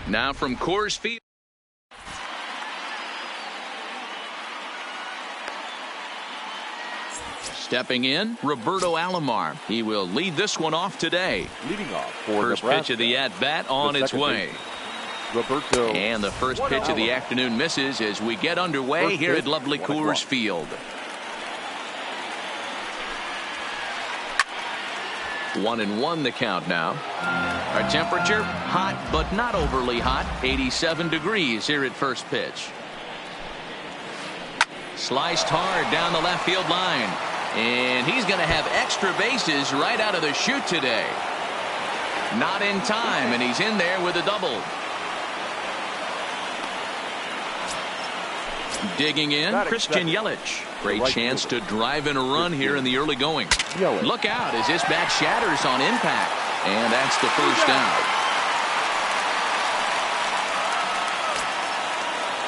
Now from Coors Field. Stepping in, Roberto Alomar. He will lead this one off today. Leading off for first Nebraska, pitch of the at-bat on its way. Roberto. And the first pitch of the afternoon misses as we get underway here at lovely Coors Field. 1-1 the count now. Our temperature, hot but not overly hot. 87 degrees here at first pitch. Sliced hard down the left field line. And he's going to have extra bases right out of the chute today. Not in time, and he's in there with a double. Digging in, Christian Yelich. Great chance to drive in a run here in the early going. Look out as this bat shatters on impact. And that's the first down.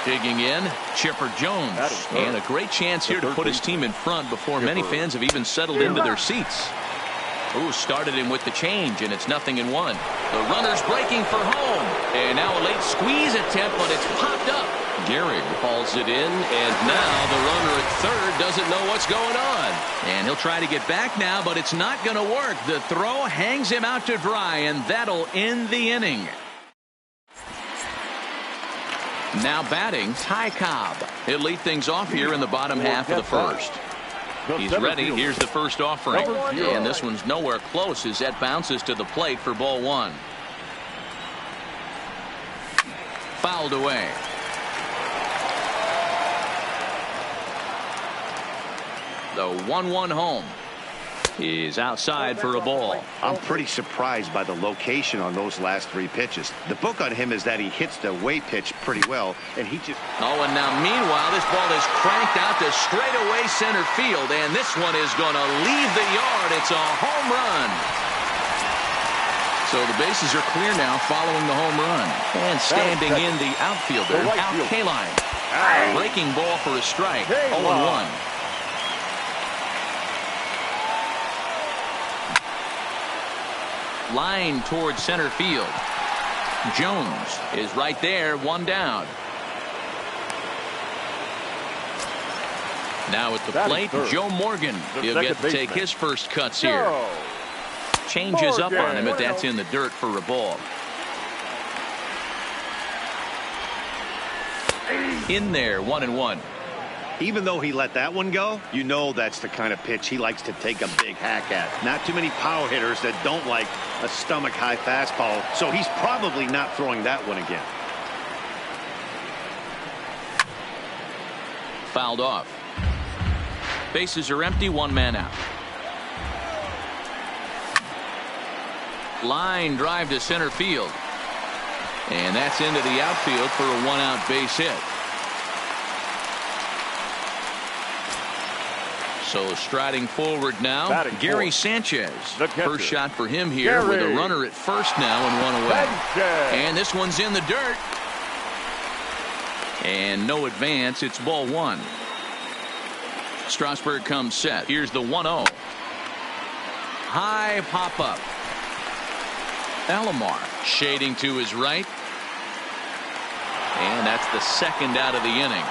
Digging in, Chipper Jones. And a great chance here to put his team in front before many fans have even settled into their seats. Ooh, started him with the change, and it's 0-1. The runner's breaking for home. And now a late squeeze attempt, but it's popped up. Gehrig hauls it in, and now the runner at third doesn't know what's going on. And he'll try to get back now, but it's not going to work. The throw hangs him out to dry, and that'll end the inning. Now batting, Ty Cobb. He'll lead things off here in the bottom half of the first. He's ready. Here's the first offering. And this one's nowhere close as that bounces to the plate for ball one. Fouled away. The 1-1 home is outside for a ball. I'm pretty surprised by the location on those last three pitches. The book on him is that he hits the away pitch pretty well, and he just... Oh, and now meanwhile, this ball is cranked out to straightaway center field, and this one is going to leave the yard. It's a home run. So the bases are clear now following the home run. And standing in the outfielder, Al Kaline. Breaking ball for a strike. 0-1. Line towards center field. Jones is right there, one down. Now at the plate, Joe Morgan. He'll get to take his first cuts here. Changes up on him, but that's in the dirt for a ball. In there, 1-1. Even though he let that one go, you know that's the kind of pitch he likes to take a big hack at. Not too many power hitters that don't like a stomach-high fastball, so he's probably not throwing that one again. Fouled off. Bases are empty, one man out. Line drive to center field. And that's into the outfield for a one-out base hit. So striding forward now, Gary Sanchez. First shot for him here with a runner at first now and one away. And this one's in the dirt. And no advance. It's ball one. Strasburg comes set. Here's the 1-0. High pop up. Alomar shading to his right. And that's the second out of the inning.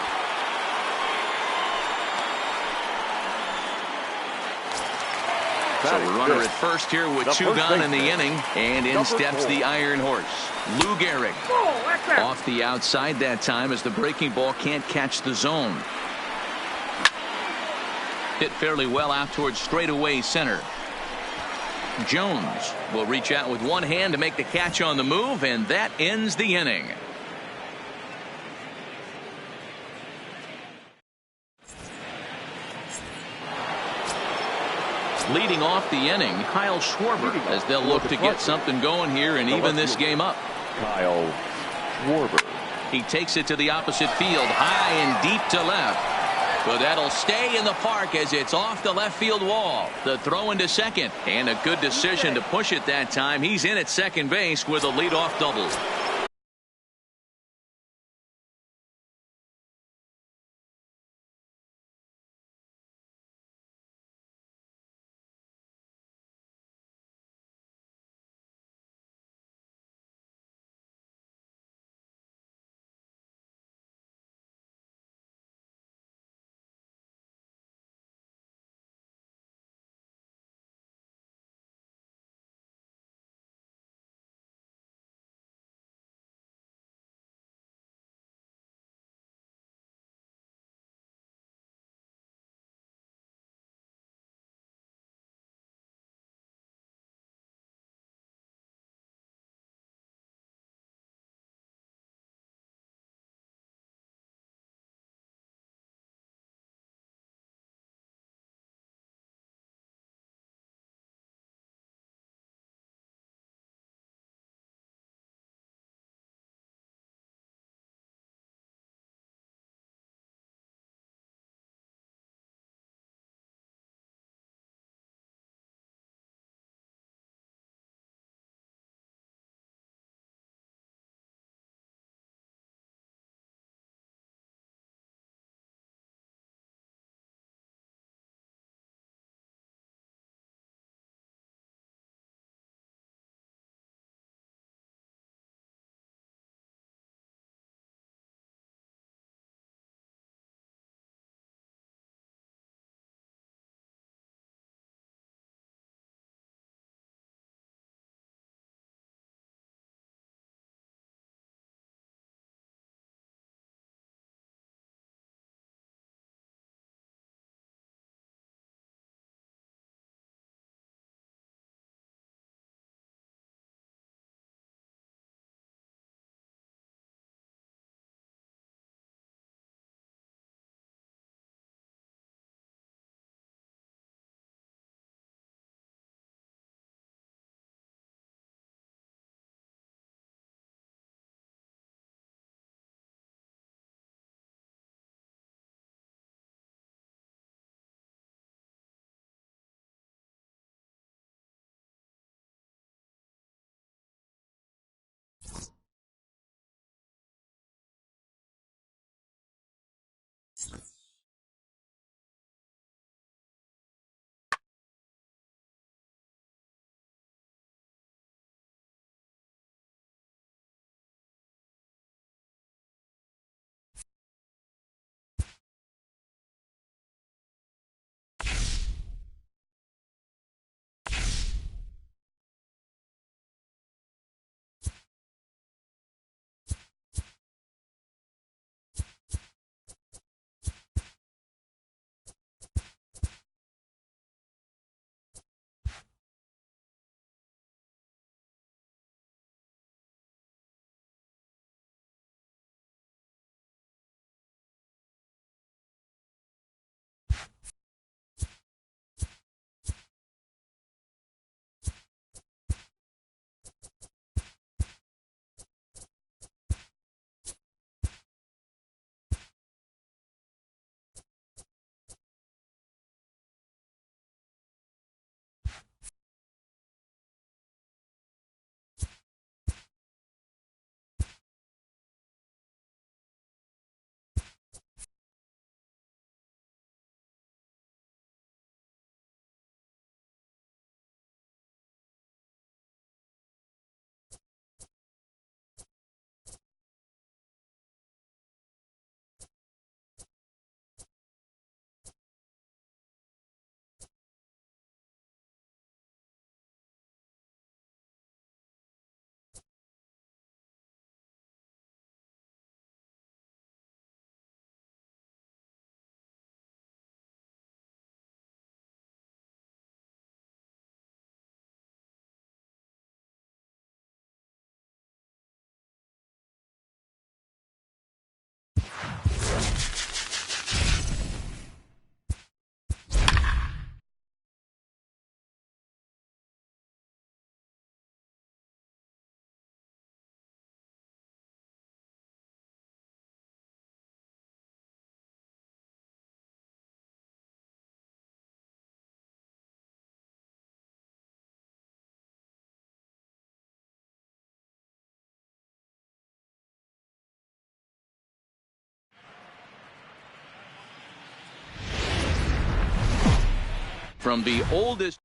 So a runner at first here with two gone in the inning. And in steps the Iron Horse, Lou Gehrig. Off the outside that time as the breaking ball can't catch the zone. Hit fairly well out towards straightaway center. Jones will reach out with one hand to make the catch on the move, and that ends the inning. Leading off the inning, Kyle Schwarber, as they'll look to get something going here and even this game up. Kyle Schwarber. He takes it to the opposite field, high and deep to left. But that'll stay in the park as it's off the left field wall. The throw into second, and a good decision to push it that time. He's in at second base with a leadoff double. From the oldest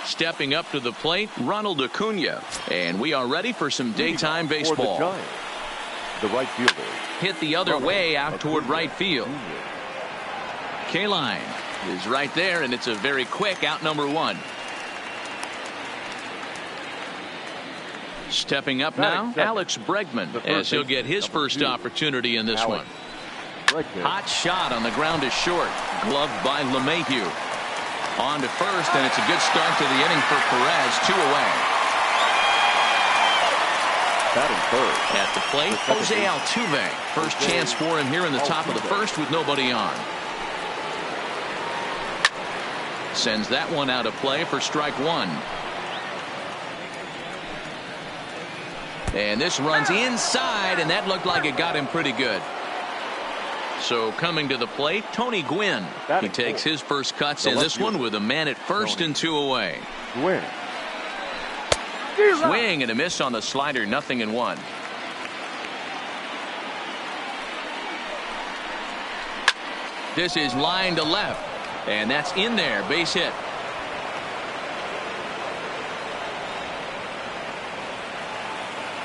stepping up to the plate, Ronald Acuna. And we are ready for some daytime baseball. For the Giants, the right fielder. Hit the other way out toward right field. Kaline is right there, and it's a very quick out number one. Stepping up now, Alex Bregman, as he'll get his first opportunity in this one. Hot shot on the ground is short. Gloved by LeMahieu. On to first, and it's a good start to the inning for Perez. 2 away. Batting third. At the plate, Jose Altuve. First chance for him here in the top of the first with nobody on. Sends that one out of play for strike one. And this runs inside, and that looked like it got him pretty good. So coming to the plate, Tony Gwynn. He takes his first cuts in this one with a man at first and 2 away. Gwynn. Swing and a miss on the slider, 0-1. This is line to left, and that's in there, base hit.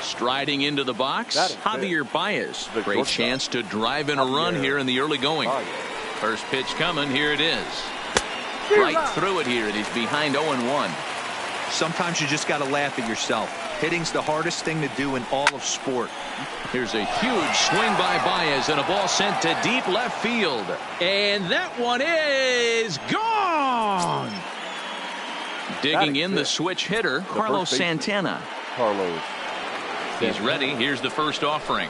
Striding into the box, Javier Baez. Great chance to drive in a run here in the early going. First pitch coming, here it is. Right through it here, and he's behind 0-1. Sometimes you just got to laugh at yourself. Hitting's the hardest thing to do in all of sport. Here's a huge swing by Baez, and a ball sent to deep left field. And that one is gone. Digging in the switch hitter, Carlos Santana. He's ready. Here's the first offering.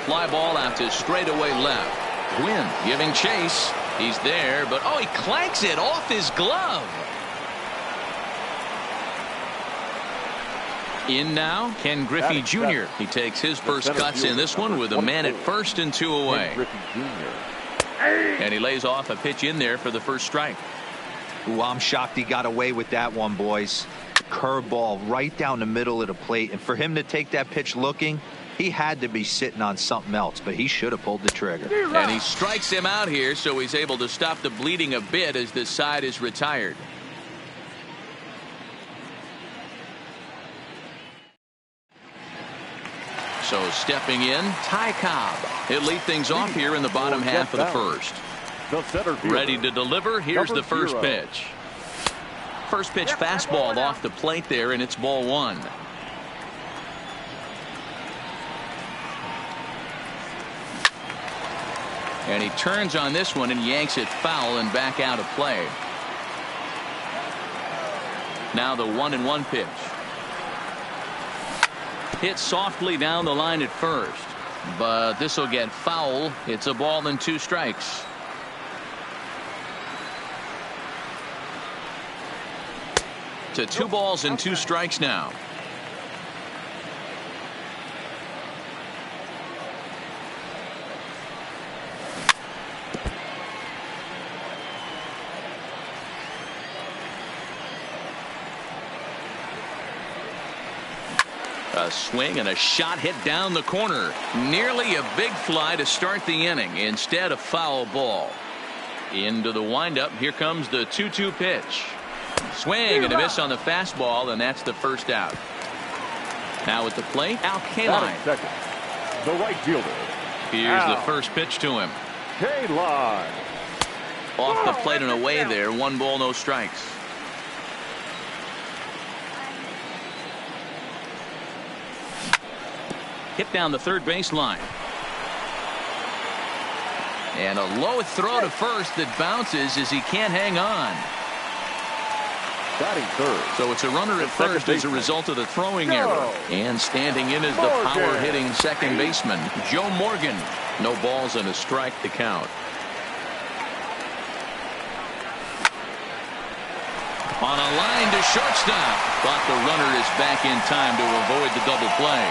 Fly ball out to straightaway left. Gwynn giving chase. He's there, but he clanks it off his glove. In now, Ken Griffey Jr. He takes his first cuts in this one with a man at first and 2 away. And he lays off a pitch in there for the first strike. Ooh, I'm shocked he got away with that one, boys. Curveball right down the middle of the plate. And for him to take that pitch looking, he had to be sitting on something else, but he should have pulled the trigger. And he strikes him out here, so he's able to stop the bleeding a bit as this side is retired. So stepping in, Ty Cobb. He'll lead things off here in the bottom half of the first. The center fielder. Ready to deliver. Here's the first pitch. First pitch fastball off the plate there, and it's ball one. And he turns on this one and yanks it foul and back out of play. Now the 1-1 pitch. Hit softly down the line at first, but this will get foul. It's a ball and 2 strikes. To 2 balls and 2 strikes now. A swing and a shot hit down the corner. Nearly a big fly to start the inning. Instead, a foul ball. Into the windup. Here comes the 2-2 pitch. Swing and a miss on the fastball, and that's the first out. Now at the plate, Al Kaline. The right fielder. Here's the first pitch to him. Kaline. Off the plate and away there. 1 ball, no strikes. Hit down the third baseline. And a low throw to first that bounces as he can't hang on. Batting third. So it's a runner at first as a result of the throwing error. And standing in is the power-hitting second baseman, Joe Morgan. No balls and a strike to count. On a line to shortstop. But the runner is back in time to avoid the double play.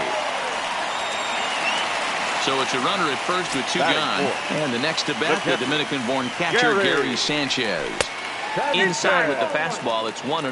So it's a runner at first with 2 gone. And the next to bat, the Dominican-born catcher, Gary Sanchez. Inside with the fastball, it's 1-0.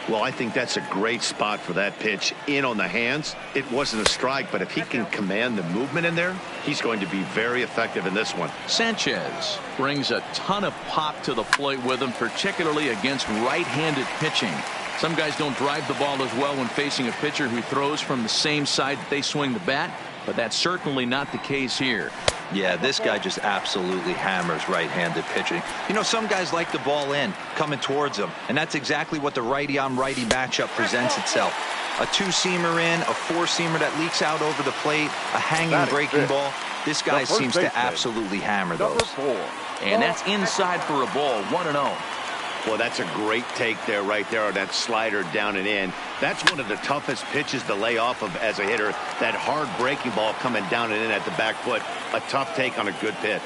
Well, I think that's a great spot for that pitch. In on the hands. It wasn't a strike, but if he can command the movement in there, he's going to be very effective in this one. Sanchez brings a ton of pop to the plate with him, particularly against right-handed pitching. Some guys don't drive the ball as well when facing a pitcher who throws from the same side that they swing the bat, but that's certainly not the case here. Yeah, this guy just absolutely hammers right-handed pitching. You know, some guys like the ball in, coming towards them, and that's exactly what the righty-on-righty matchup presents itself. A 2-seamer in, a 4-seamer that leaks out over the plate, a hanging breaking ball. This guy seems to absolutely hammer those. And that's inside for a ball, 1-0. Well, that's a great take there, right there, on that slider down and in. That's one of the toughest pitches to lay off of as a hitter. That hard breaking ball coming down and in at the back foot. A tough take on a good pitch.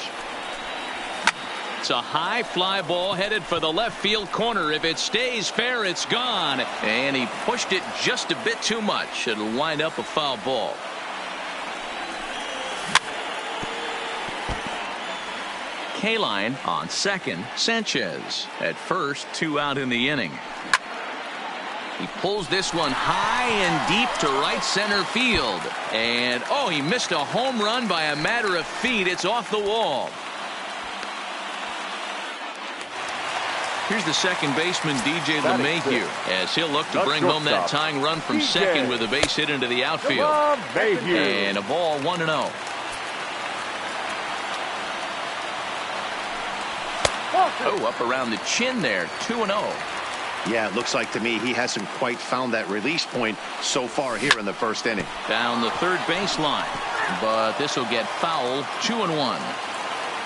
It's a high fly ball headed for the left field corner. If it stays fair, it's gone. And he pushed it just a bit too much. It'll wind up a foul ball. Kaline on second. Sanchez at first. 2 out in the inning. He pulls this one high and deep to right center field. And, oh, he missed a home run by a matter of feet. It's off the wall. Here's the second baseman, DJ LeMahieu, as he'll look to bring home that tying run from second with a base hit into the outfield. And a ball, 1-0. Oh, up around the chin there, 2-0. Yeah, it looks like to me he hasn't quite found that release point so far here in the first inning. Down the third baseline, but this will get fouled, 2-1.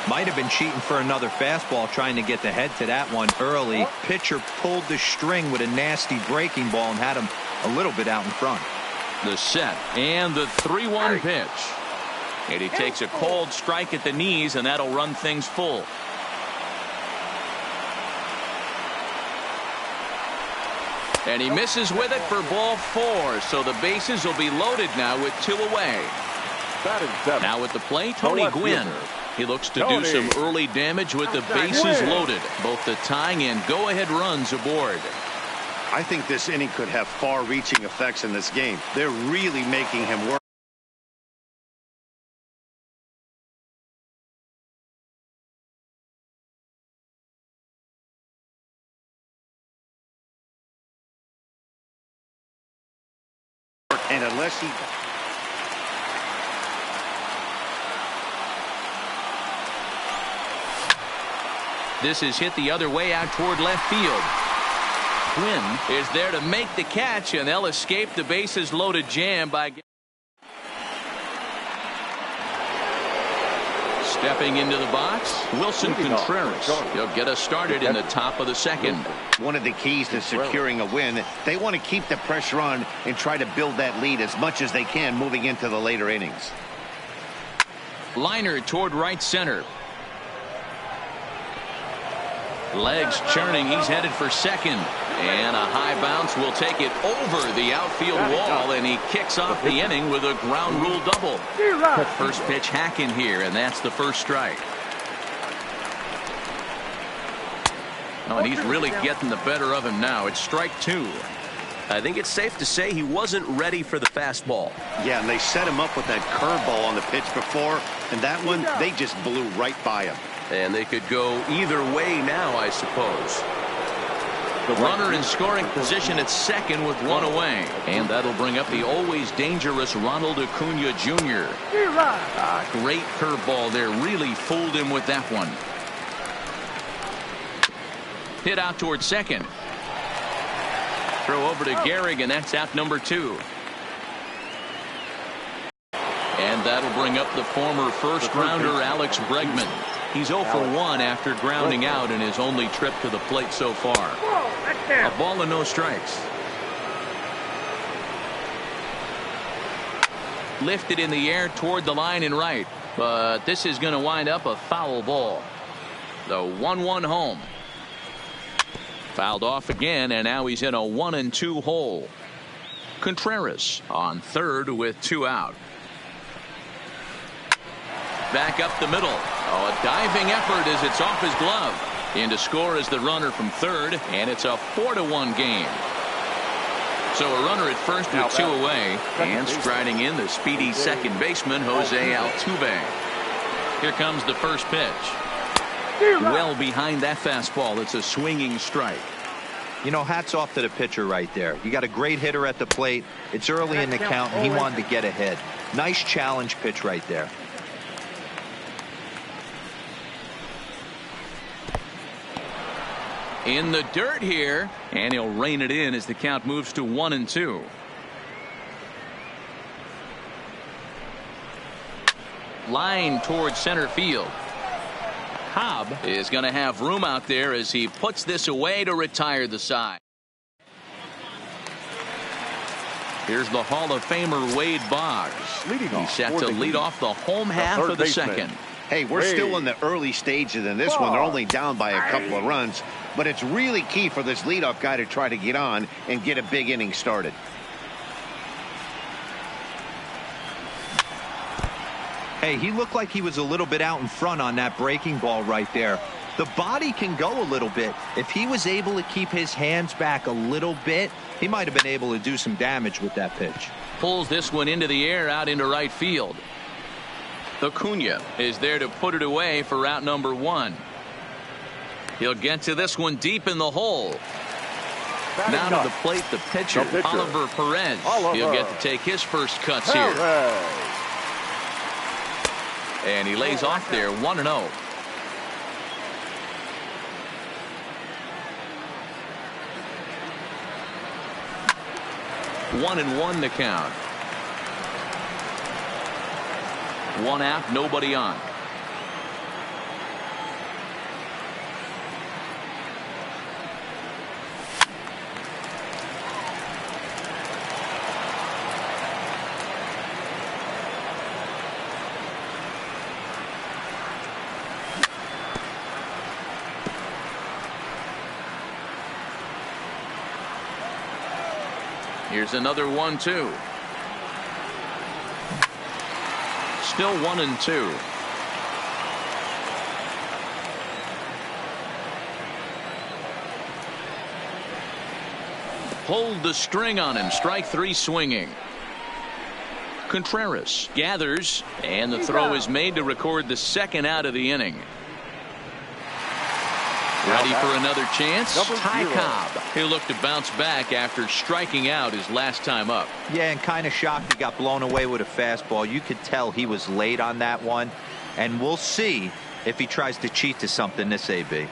Might have been cheating for another fastball, trying to get the head to that one early. Pitcher pulled the string with a nasty breaking ball and had him a little bit out in front. The set and the 3-1 pitch. And he takes a cold strike at the knees, and that'll run things full. And he misses with it for ball 4, so the bases will be loaded now with 2 away. Batting seventh. Now at the plate, Tony left Gwynn. fielder, He looks to do Tony some early damage with the bases Gwynn. loaded. Both the tying and go-ahead runs aboard. I think this inning could have far-reaching effects in this game. They're really making him work. And unless he... This is hit the other way out toward left field. Gwynn is there to make the catch, and they'll escape the bases loaded jam by stepping into the box. Wilson Contreras. He'll get us started in the top of the second. One of the keys to securing a win, they want to keep the pressure on and try to build that lead as much as they can moving into the later innings. Liner toward right center. Legs churning. He's headed for second. And a high bounce will take it over the outfield wall, and he kicks off the inning with a ground rule double. First pitch hacking here, and that's the first strike. Oh, and he's really getting the better of him now. It's strike two. I think it's safe to say he wasn't ready for the fastball. Yeah, and they set him up with that curveball on the pitch before, and that one, they just blew right by him. And they could go either way now, I suppose. The runner in scoring position at second with one away. And that'll bring up the always dangerous Ronald Acuna Jr. Great curveball there. Really fooled him with that one. Hit out toward second. Throw over to Gehrig, and that's out number two. And that'll bring up the former first-rounder Alex Bregman. He's 0 for 1 after grounding out in his only trip to the plate so far. A ball and no strikes. Lifted in the air toward the line and right. But this is going to wind up a foul ball. The 1-1 home. Fouled off again, and now he's in a 1-2 hole. Contreras on third with two out. Back up the middle. Oh, a diving effort as it's off his glove. In to score is the runner from third, and it's a 4-1 game. So a runner at first with two away, and striding in the speedy second baseman Jose Altuve. Here comes the first pitch. Well behind that fastball. It's a swinging strike. You know, hats off to the pitcher right there. You got a great hitter at the plate. It's early in the count, and he wanted to get ahead. Nice challenge pitch right there. In the dirt here, and he'll rein it in as the count moves to 1-2. Line towards center field. Cobb is going to have room out there as he puts this away to retire the side. Here's the Hall of Famer Wade Boggs. He's set to lead off the home half of the second. Hey, we're still in the early stages in this one. They're only down by a couple of runs, but it's really key for this leadoff guy to try to get on and get a big inning started. Hey, he looked like he was a little bit out in front on that breaking ball right there. The body can go a little bit. If he was able to keep his hands back a little bit, he might have been able to do some damage with that pitch. Pulls this one into the air out into right field. Acuna is there to put it away for route number one. He'll get to this one deep in the hole. Now to the plate, the pitcher, Oliver Perez. He'll get to take his first cuts here. And he lays off there 1-0. One and one to count. One out, nobody on. Here's another 1-2. still 1-2. Pulled the string on him. Strike 3 swinging. Contreras gathers, and the throw is made to record the second out of the inning. Ready for another chance? Ty Cobb. He'll look to bounce back after striking out his last time up. Yeah, and kind of shocked he got blown away with a fastball. You could tell he was late on that one, and we'll see if he tries to cheat to something this AB.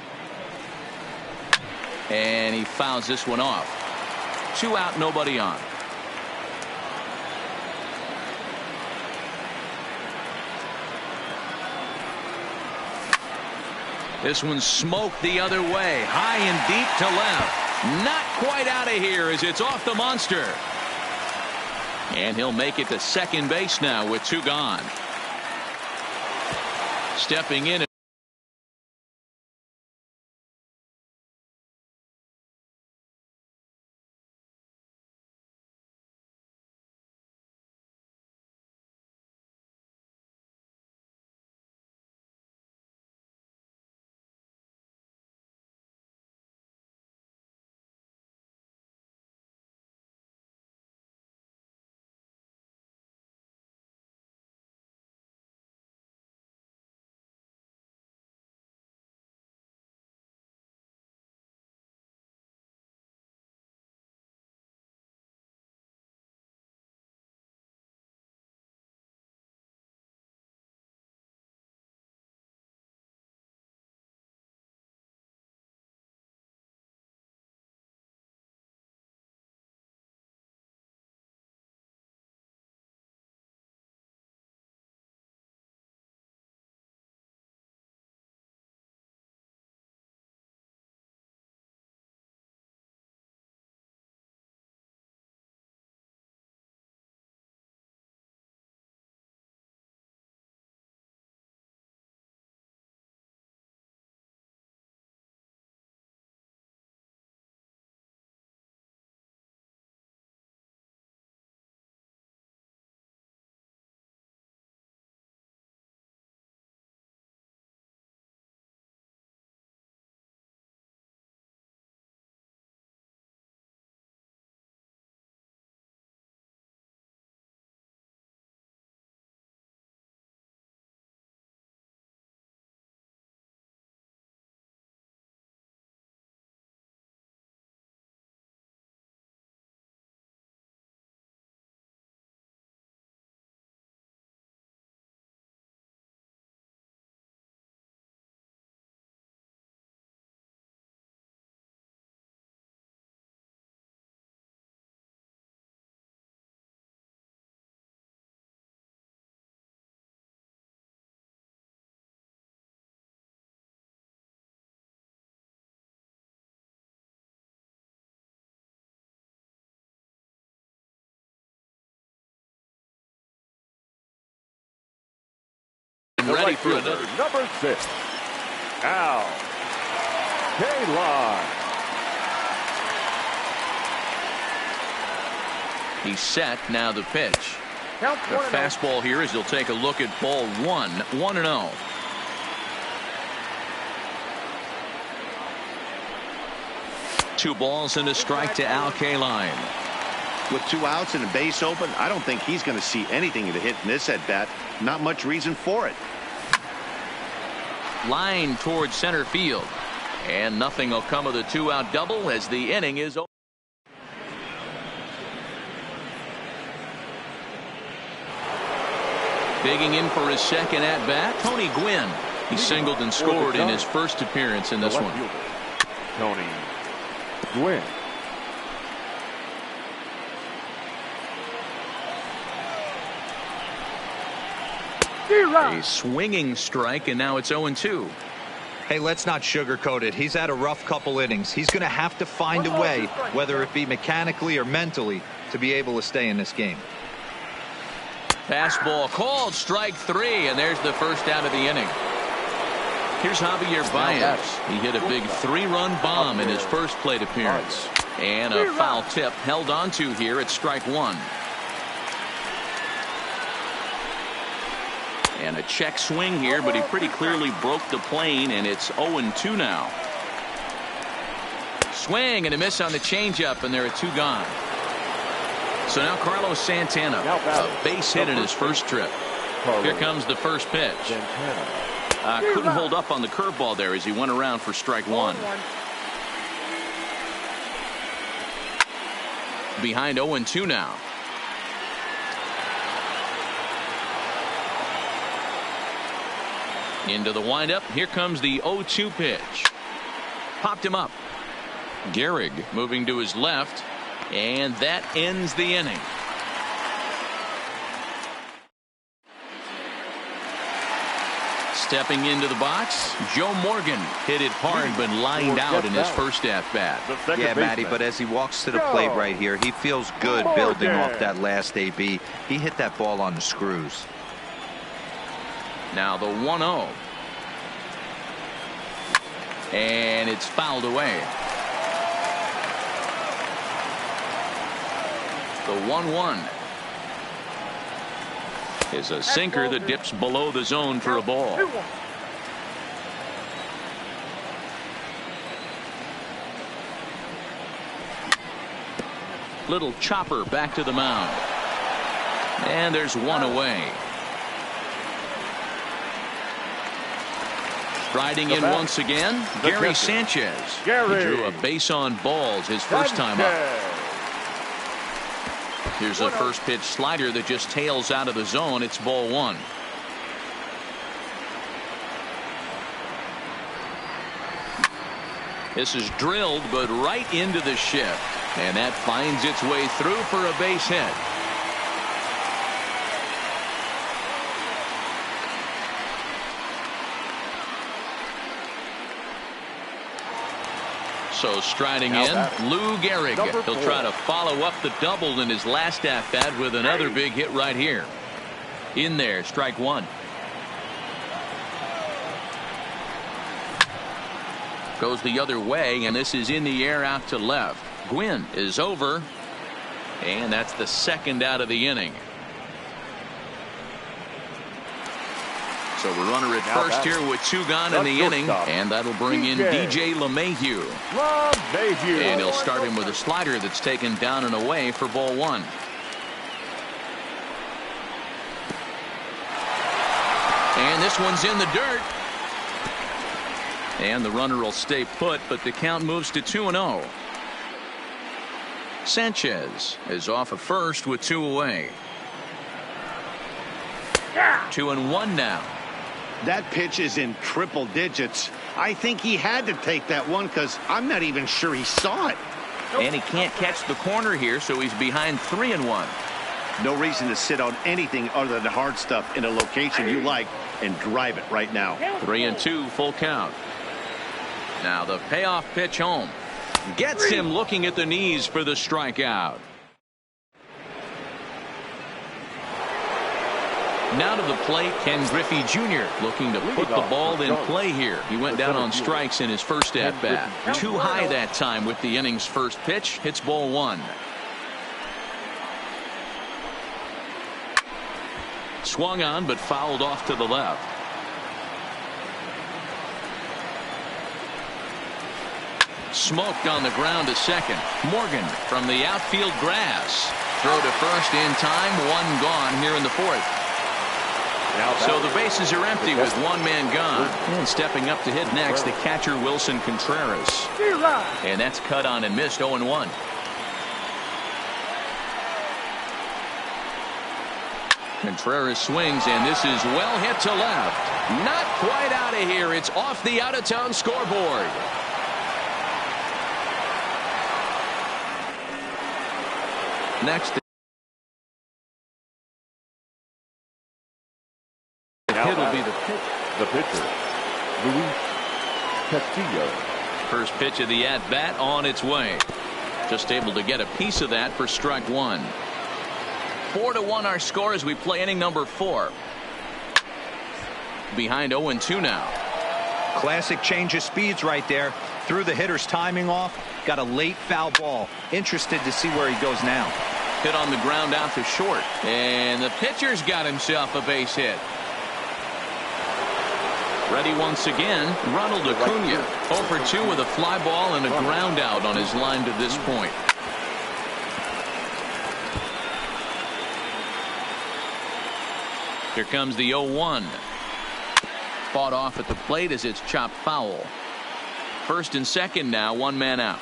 And he fouls this one off. 2 out, nobody on. This one's smoked the other way, high and deep to left. Not quite out of here as it's off the monster. And he'll make it to second base now with 2 gone. Stepping in. Ready for another. Number 6, Al Kaline. He's set. Now the pitch. The fastball here as he'll take a look at ball 1. 1-0. Two balls and a strike to Al Kaline. With 2 outs and a base open, I don't think he's going to see anything to hit in this at bat. Not much reason for it. Line towards center field, and nothing will come of the 2-out double as the inning is over. Digging in for his second at bat, Tony Gwynn. He singled and scored in his first appearance in this one. Tony Gwynn. A swinging strike, and now it's 0-2. Hey, let's not sugarcoat it. He's had a rough couple innings. He's going to have to find a way, whether it be mechanically or mentally, to be able to stay in this game. Fastball called, strike 3, and there's the first out of the inning. Here's Javier Baez. He hit a big 3-run bomb in his first plate appearance. And a foul tip held onto here at strike 1. And a check swing here, but he pretty clearly broke the plane, and it's 0-2 now. Swing and a miss on the changeup, and there are 2 gone. So now Carlos Santana, a base hit in his first trip. Here comes the first pitch. Couldn't hold up on the curveball there as he went around for strike 1. Behind 0-2 now. Into the windup. Here comes the 0-2 pitch. Popped him up. Gehrig moving to his left, and that ends the inning. Stepping into the box, Joe Morgan hit it hard but lined out in his first at-bat. Yeah, Matty, but as he walks to the plate right here, he feels good building off that last AB. He hit that ball on the screws. Now the 1-0. And it's fouled away. The 1-1 is a sinker that dips below the zone for a ball. Little chopper back to the mound. And there's 1 away. Striding in once again, Gary Sanchez. He drew a base on balls his first time up. Here's a first pitch slider that just tails out of the zone. It's ball 1. This is drilled, but right into the shift. And that finds its way through for a base hit. So striding in, Lou Gehrig. He'll try to follow up the double in his last at-bat with another big hit right here. In there, strike 1. Goes the other way, and this is in the air out to left. Gwynn is over, and that's the second out of the inning. So we're runner at first here with 2 gone in the inning, and that'll bring in DJ LeMahieu. And he'll start him with a slider that's taken down and away for ball 1. And this one's in the dirt. And the runner will stay put, but the count moves to 2-0. Sanchez is off at first with 2 away. 2-1 now. That pitch is in triple digits. I think he had to take that one because I'm not even sure he saw it. And he can't catch the corner here, so he's behind 3-1. No reason to sit on anything other than the hard stuff in a location you like and drive it right now. 3-2, full count. Now the payoff pitch home. Gets him looking at the knees for the strikeout. Now to the plate, Ken Griffey Jr. looking to put the ball in play here. He went down on strikes in his first at-bat. Too high that time with the inning's first pitch. Hits ball 1. Swung on, but fouled off to the left. Smoked on the ground to second. Morgan from the outfield grass. Throw to first in time. 1 gone here in the 4th. So the bases are empty with 1 man gone. And stepping up to hit next, the catcher Wilson Contreras. And that's cut on and missed. 0-1. Contreras swings, and this is well hit to left. Not quite out of here. It's off the out-of-town scoreboard. Next. It'll be the pitcher, Luis Castillo. First pitch of the at-bat on its way. Just able to get a piece of that for strike 1. 4-1 our score as we play inning number 4. Behind 0-2 now. Classic change of speeds right there. Threw the hitter's timing off. Got a late foul ball. Interested to see where he goes now. Hit on the ground out to short. And the pitcher's got himself a base hit. Ready once again, Ronald Acuna. 0 for 2 with a fly ball and a ground out on his line to this point. Here comes the 0-1. Fought off at the plate as it's chopped foul. First and second now, one man out.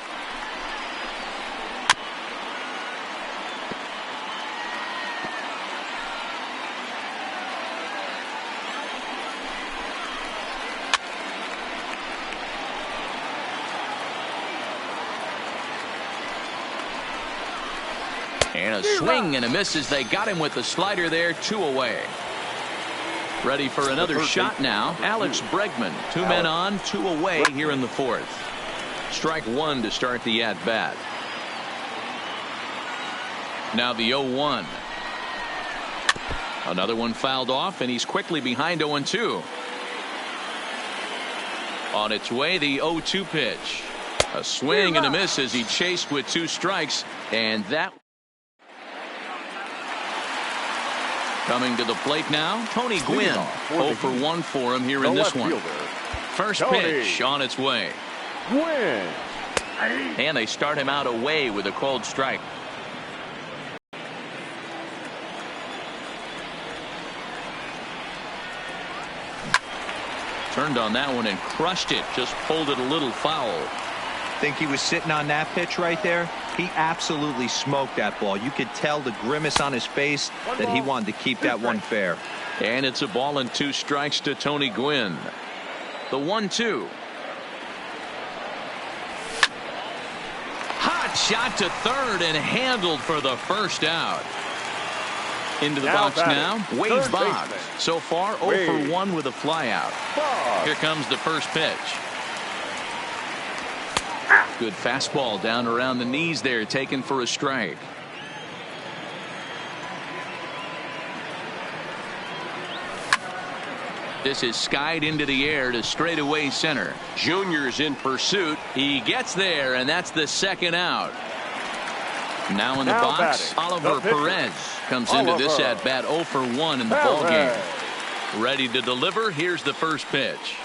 And a swing and a miss as they got him with the slider there, 2 away. Ready for another shot now. Alex Bregman. 2 men on, 2 away here in the 4th. Strike 1 to start the at-bat. Now the 0-1. Another one fouled off, and he's quickly behind 0-2. On its way, the 0-2 pitch. A swing and a miss as he chased with 2 strikes, and that. Coming to the plate now, Tony Gwynn. 0 for 1 for him here in this one. First pitch on its way. Gwynn. And they start him out away with a called strike. Turned on that one and crushed it. Just pulled it a little foul. Think he was sitting on that pitch right there? He absolutely smoked that ball. You could tell the grimace on his face that he wanted to keep that one fair. And it's a ball and 2 strikes to Tony Gwynn. The 1-2. Hot shot to third and handled for the first out. Into the box now, Wade Boggs. So far 0 for 1 with a flyout. Here comes the first pitch. Good fastball down around the knees there, taken for a strike. This is skied into the air to straightaway center. Junior's in pursuit. He gets there, and that's the second out. Now in the box, Oliver Perez comes into this at bat 0 for 1 in the ballgame. Ready to deliver. Here's the first pitch.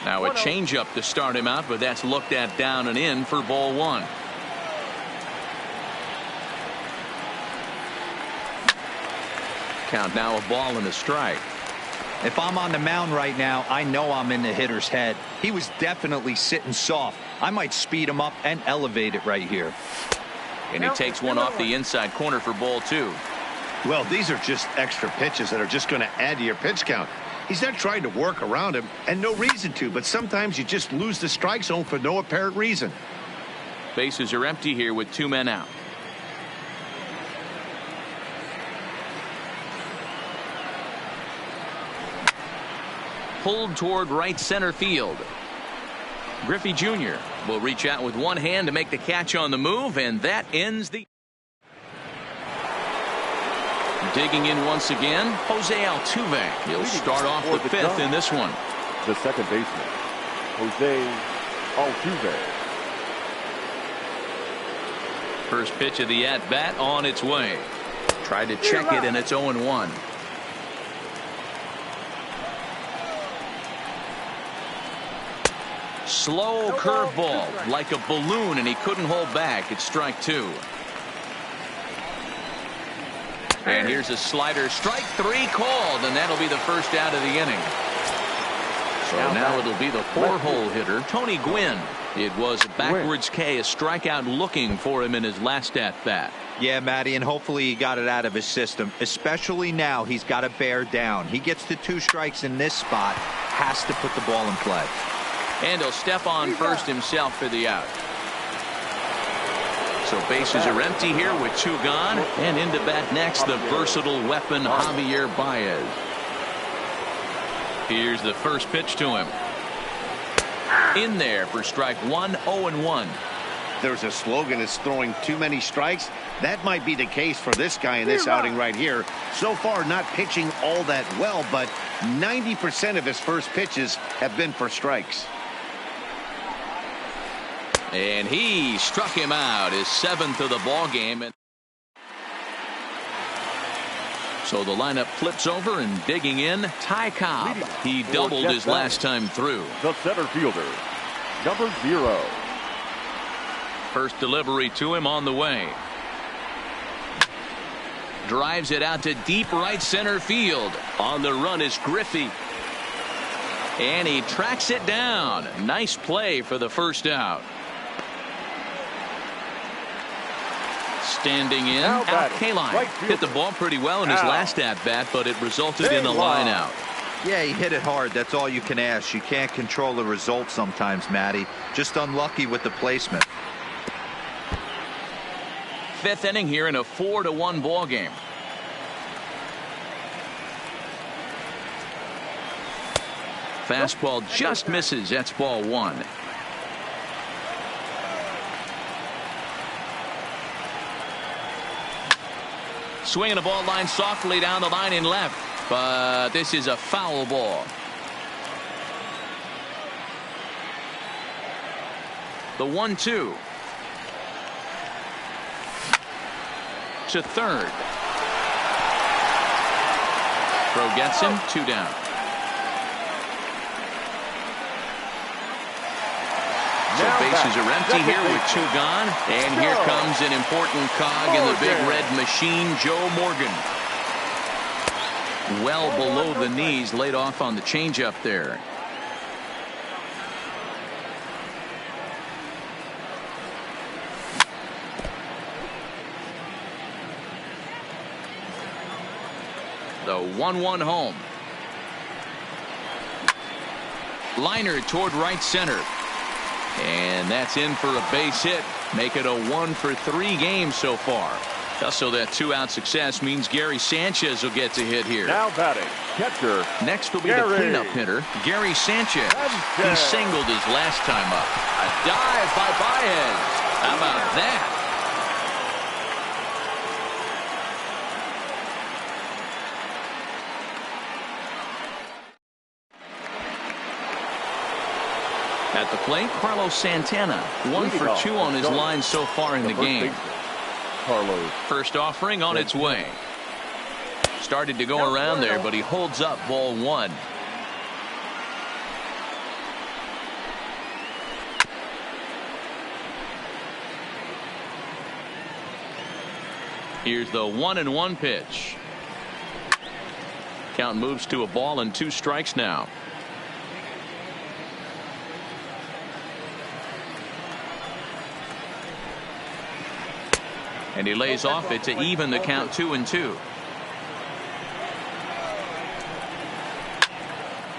Now a changeup to start him out, but that's looked at down and in for ball 1. Count now, a ball and a strike. If I'm on the mound right now, I know I'm in the hitter's head. He was definitely sitting soft. I might speed him up and elevate it right here. And he takes one off the inside corner for ball 2. Well, these are just extra pitches that are just going to add to your pitch count. He's not trying to work around him, and no reason to, but sometimes you just lose the strike zone for no apparent reason. Bases are empty here with 2 men out. Pulled toward right center field. Griffey Jr. will reach out with one hand to make the catch on the move, and that ends the. Digging in once again, Jose Altuve. He'll start off the 5th in this one. The second baseman, Jose Altuve. First pitch of the at-bat on its way. Tried to check it, and it's 0-1. Slow curveball, like a balloon, and he couldn't hold back. It's strike 2. And here's a slider. Strike 3 called, and that'll be the first out of the inning. So now it'll be the 4-hole hitter, Tony Gwynn. It was a backwards K, a strikeout looking for him in his last at-bat. Yeah, Matty, and hopefully he got it out of his system. Especially now, he's got to bear down. He gets the 2 strikes in this spot, has to put the ball in play. And he'll step on first himself for the out. So bases are empty here with 2 gone, and into bat next, the versatile weapon Javier Baez. Here's the first pitch to him. In there for strike 1, 0-1. There's a slogan that's throwing too many strikes. That might be the case for this guy in this outing right here. So far, not pitching all that well, but 90% of his first pitches have been for strikes. And he struck him out, his 7th of the ball game. So the lineup flips over, and digging in, Ty Cobb. He doubled his last time through. The center fielder, number 0. First delivery to him on the way. Drives it out to deep right center field. On the run is Griffey. And he tracks it down. Nice play for the first out. Standing in, Al Kaline hit the ball pretty well in his last at-bat, but it resulted in a line out. Yeah, he hit it hard. That's all you can ask. You can't control the result sometimes, Matty. Just unlucky with the placement. Fifth inning here in a 4-1 ball game. Fastball just misses. That's ball 1. Swinging a ball line softly down the line in left, but this is a foul ball. The 1-2 to third. Throw gets him. 2 down. So bases are empty here with 2 gone. And here comes an important cog in the big red machine, Joe Morgan. Well below the knees, laid off on the changeup there. The 1-1 home. Liner toward right center. And that's in for a base hit. Make it a 1-for-3 game so far. So that 2-out success means Gary Sanchez will get to hit here. Now batting, catcher. Next will be the cleanup hitter, Gary Sanchez. He singled his last time up. A dive by Baez. How about that? At the plate, Carlos Santana. 1 for 2 on his line so far in the game. First offering on its way. Started to go around there, but he holds up ball 1. Here's the 1-1 pitch. Count moves to a ball and 2 strikes now. And he lays off it to even the count 2-2.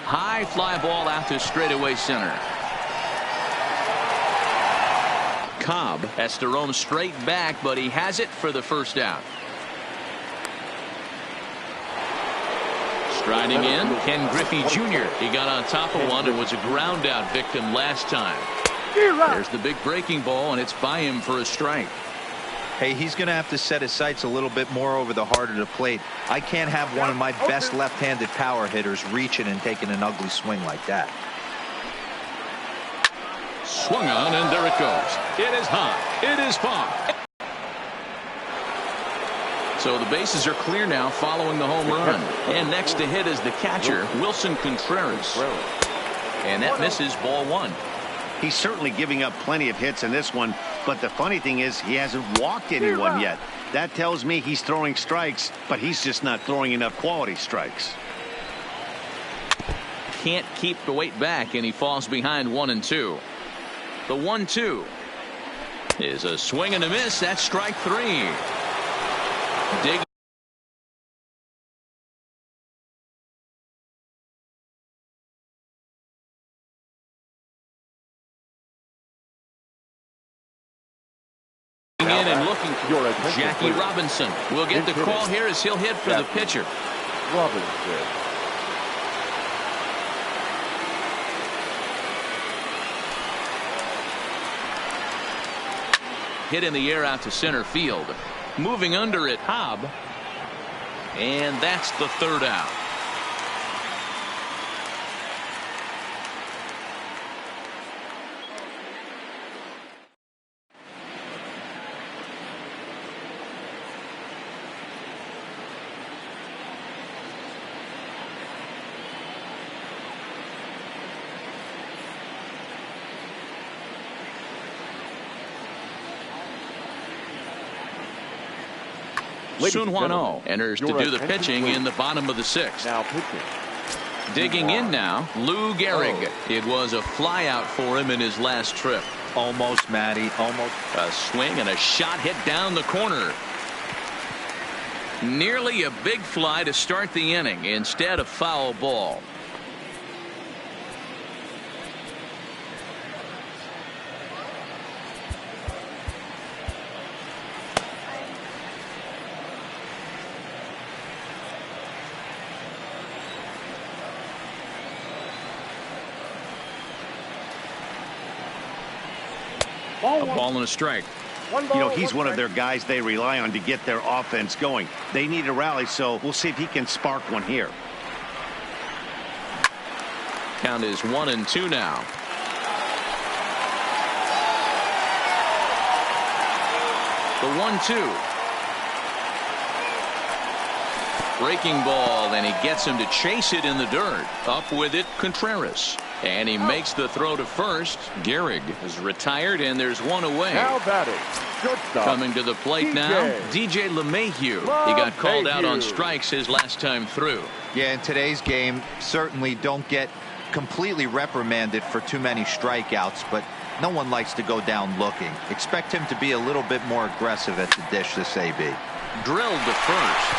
High fly ball out to straightaway center. Cobb has to roam straight back, but he has it for the first out. Striding in, Ken Griffey Jr. He got on top of one and was a ground out victim last time. There's the big breaking ball, and it's by him for a strike. Hey, he's going to have to set his sights a little bit more over the heart of the plate. I can't have one of my best left-handed power hitters reaching and taking an ugly swing like that. Swung on, and there it goes. It is high. It is far. So the bases are clear now following the home run. And next to hit is the catcher, Wilson Contreras. And that misses ball 1. He's certainly giving up plenty of hits in this one, but the funny thing is he hasn't walked anyone yet. That tells me he's throwing strikes, but he's just not throwing enough quality strikes. Can't keep the weight back, and he falls behind 1-2. The 1-2 is a swing and a miss. That's strike 3. Dig in and looking for Jackie Robinson. We'll get the call here as he'll hit for the pitcher. Robinson. Hit in the air out to center field. Moving under it, Cobb. And that's the 3rd out. Ladies Sun and Hwan Oh gentlemen, enters to your do the attention, pitching please. in the bottom of the 6th. Now pitching. Digging in now, Lou Gehrig. It was a flyout for him in his last trip. Almost, Matty, almost. A swing and a shot hit down the corner. Nearly a big fly to start the inning. Instead, a foul ball. A ball and a strike. You know, he's one of their guys they rely on to get their offense going. They need a rally, so we'll see if he can spark one here. Count is 1-2 now. The 1-2. Breaking ball, and he gets him to chase it in the dirt. Up with it, Contreras. And he makes the throw to first. Gehrig is retired, and there's one away. Now batting. Shortstop. Coming to the plate now, DJ LeMahieu. He got called out on strikes his last time through. Yeah, in today's game, certainly don't get completely reprimanded for too many strikeouts, but no one likes to go down looking. Expect him to be a little bit more aggressive at the dish this AB. Drilled to first.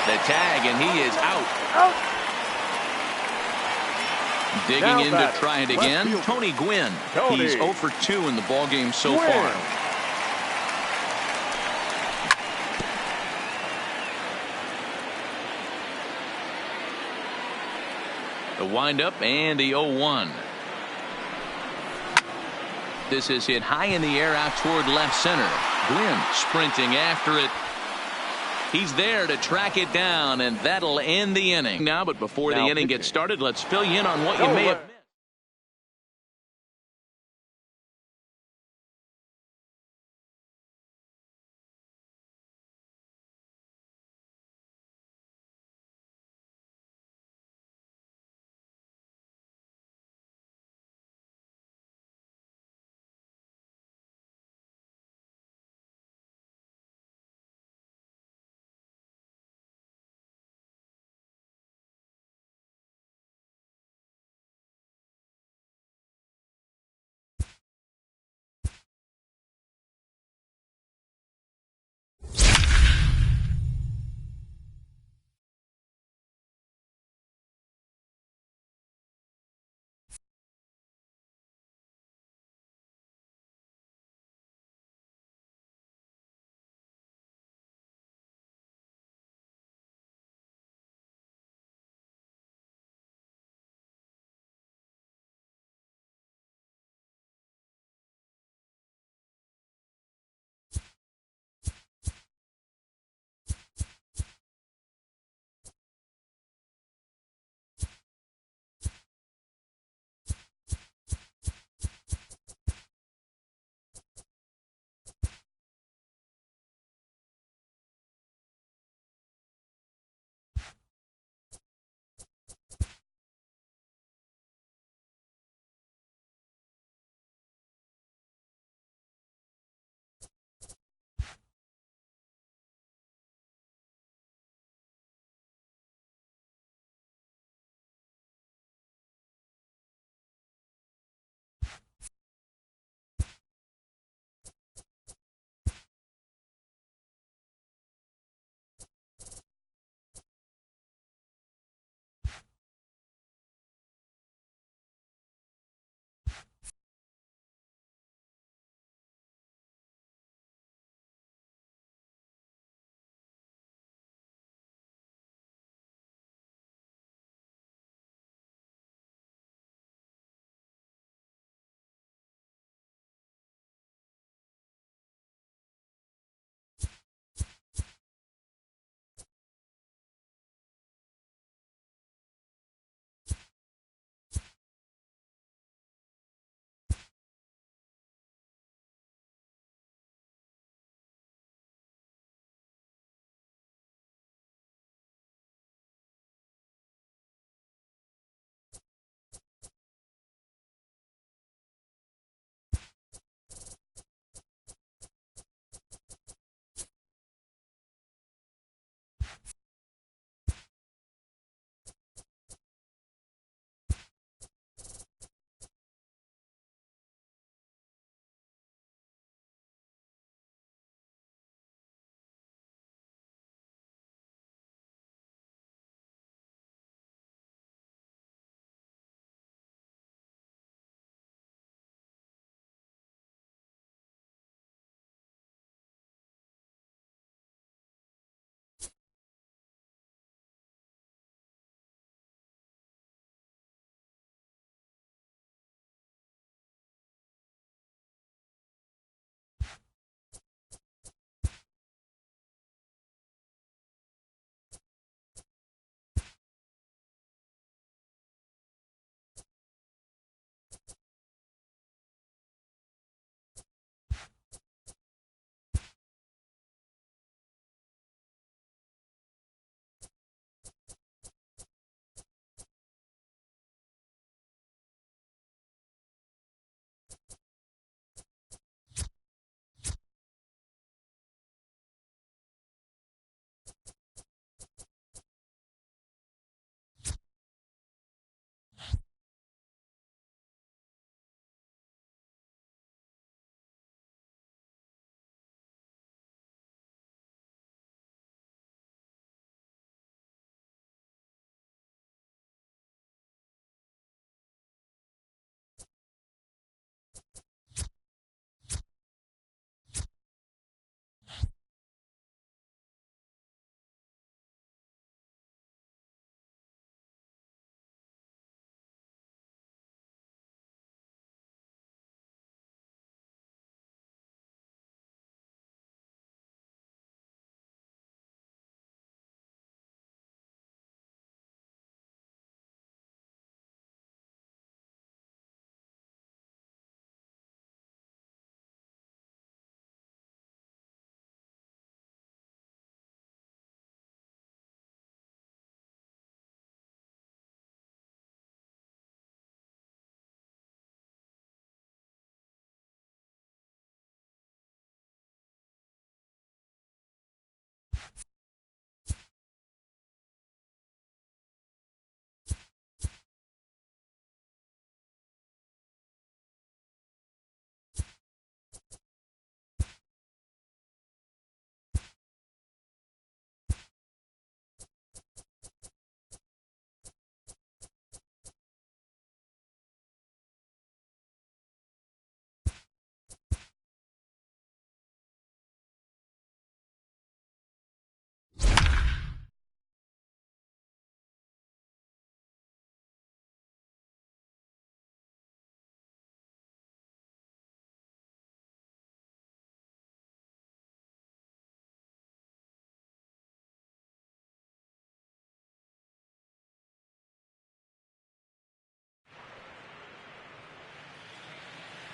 The tag, and he is out. Digging Now in to batting, try it left again, fielder. Tony Gwynn. Tony. He's 0 for 2 in the ballgame so Gwynn. far. The windup and the 0-1. This is hit high in the air out toward left center. Gwynn sprinting after it. He's there to track it down, and that'll end the inning. Now, but before the inning gets started, let's fill you in on what you may have missed.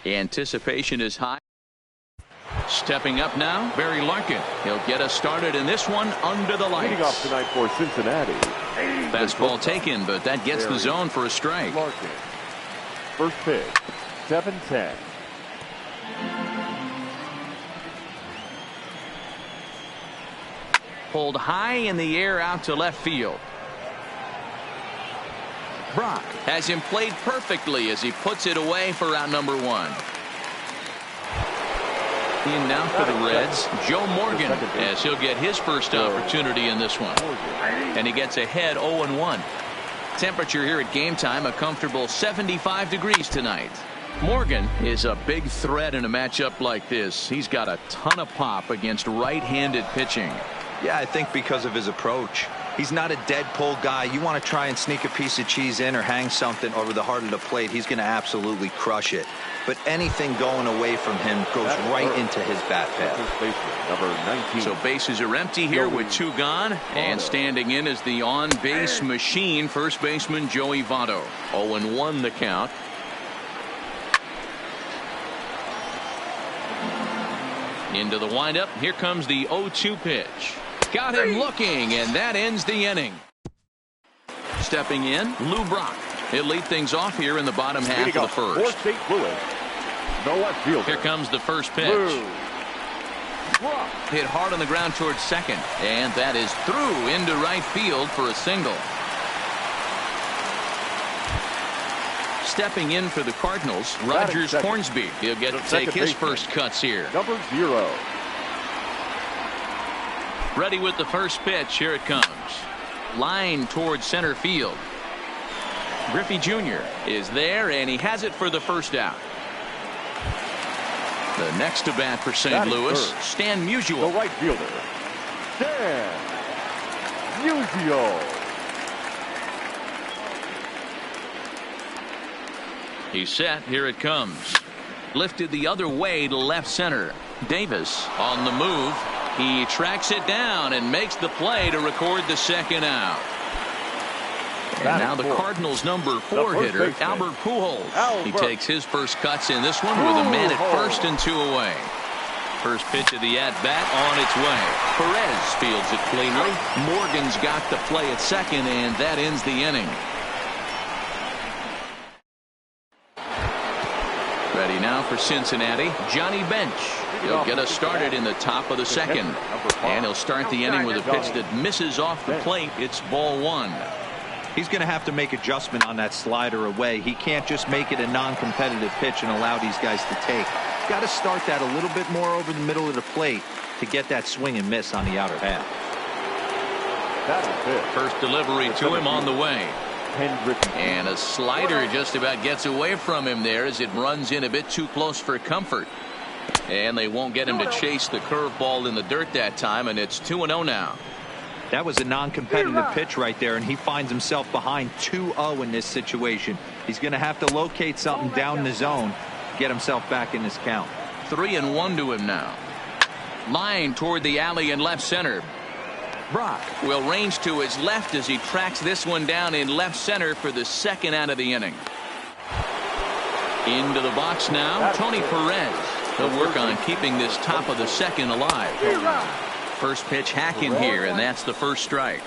Anticipation is high. Stepping up now, Barry Larkin. He'll get us started in this one under the lights. Leading off tonight for Cincinnati. Fastball taken, but that gets the zone for a strike. Larkin. First pitch, 7-10. Pulled high in the air out to left field. Brock has him played perfectly as he puts it away for out number 1. In now for the Reds, Joe Morgan, as he'll get his first opportunity in this one. And he gets ahead 0-1. Temperature here at game time, a comfortable 75 degrees tonight. Morgan is a big threat in a matchup like this. He's got a ton of pop against right-handed pitching. Yeah, I think because of his approach. He's not a dead pull guy. You want to try and sneak a piece of cheese in or hang something over the heart of the plate, he's going to absolutely crush it. But anything going away from him goes right into his bat path. Number 19. So bases are empty here with 2 gone. And standing in is the on-base machine, first baseman Joey Votto. 0-1 the count. Into the windup. Here comes the 0-2 pitch. Got him looking, and that ends the inning. Stepping in, Lou Brock. He'll lead things off here in the bottom half of the first. For St. Louis, the left fielder. Here comes the first pitch. Lou Brock. Hit hard on the ground towards second, and that is through into right field for a single. Stepping in for the Cardinals, Rogers Hornsby. He'll get to take his first cuts here. Number 0. Ready with the first pitch. Here it comes. Line towards center field. Griffey Jr. is there, and he has it for the first out. The next to bat for St. Louis, Stan Musial. The right fielder, Stan Musial. He's set. Here it comes. Lifted the other way to left center. Davis on the move. He tracks it down and makes the play to record the second out. And now the Cardinals' number 4 hitter, Albert Pujols. He takes his first cuts in this one with a man at first and 2 away. First pitch of the at-bat on its way. Perez fields it cleanly. Morgan's got the play at second, and that ends the inning. Ready now for Cincinnati, Johnny Bench. He'll get us started in the top of the second. And he'll start the inning with a pitch that misses off the plate. It's ball 1. He's going to have to make adjustment on that slider away. He can't just make it a non-competitive pitch and allow these guys to take. He's got to start that a little bit more over the middle of the plate to get that swing and miss on the outer half. First delivery to him on the way. And a slider just about gets away from him there as it runs in a bit too close for comfort. And they won't get him to chase the curveball in the dirt that time, and it's 2-0 now. That was a non-competitive pitch right there, and he finds himself behind 2-0 in this situation. He's going to have to locate something down the zone, get himself back in this count. 3-1 to him now. Line toward the alley in left center. Brock will range to his left as he tracks this one down in left center for the second out of the inning. Into the box now, Tony Perez. He'll work on keeping this top of the second alive. First pitch hacking here, and that's the first strike.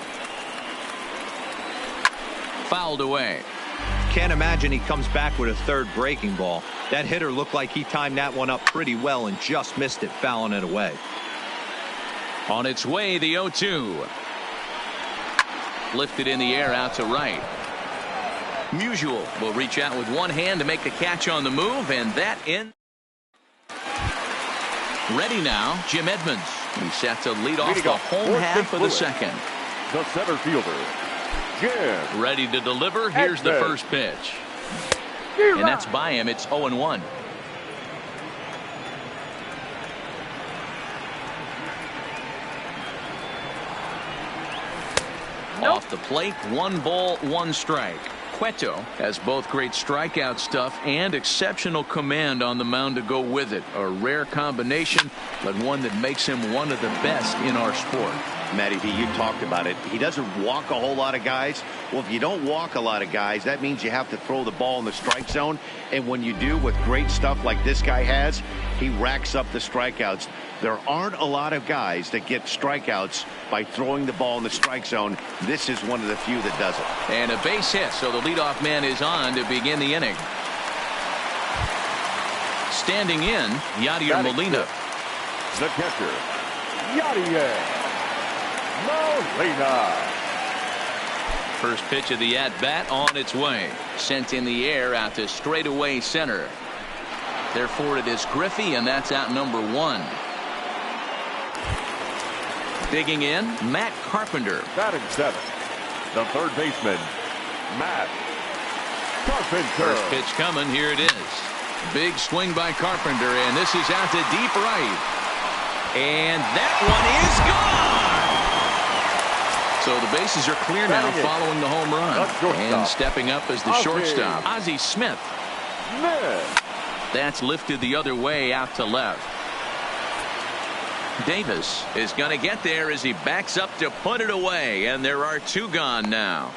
Fouled away. Can't imagine he comes back with a third breaking ball. That hitter looked like he timed that one up pretty well and just missed it, fouling it away. On its way, the 0-2. Lifted in the air out to right. Musial will reach out with one hand to make the catch on the move, and that in. Ready now, Jim Edmonds. He's set to lead off the home half of the second. The center fielder, Jim. Ready to deliver. Here's the first pitch. And that's by him. It's 0-1. Off the plate, 1 ball, 1 strike. Cueto has both great strikeout stuff and exceptional command on the mound to go with it. A rare combination, but one that makes him one of the best in our sport. Matty V, you talked about it. He doesn't walk a whole lot of guys. Well, if you don't walk a lot of guys, that means you have to throw the ball in the strike zone. And when you do, with great stuff like this guy has, he racks up the strikeouts. There aren't a lot of guys that get strikeouts by throwing the ball in the strike zone. This is one of the few that does it. And a base hit, so the leadoff man is on to begin the inning. Standing in, Yadier Molina. The catcher, Yadier Molina. First pitch of the at-bat on its way. Sent in the air out to straightaway center. Therefore, it is Griffey, and that's out number 1. Digging in, Matt Carpenter. Batting 7th, the third baseman, Matt Carpenter. First pitch coming. Here it is. Big swing by Carpenter, and this is out to deep right. And that one is gone. So the bases are clear now following the home run. And stepping up as the shortstop, Ozzie Smith. That's lifted the other way out to left. Davis is going to get there as he backs up to put it away, and there are 2 gone now.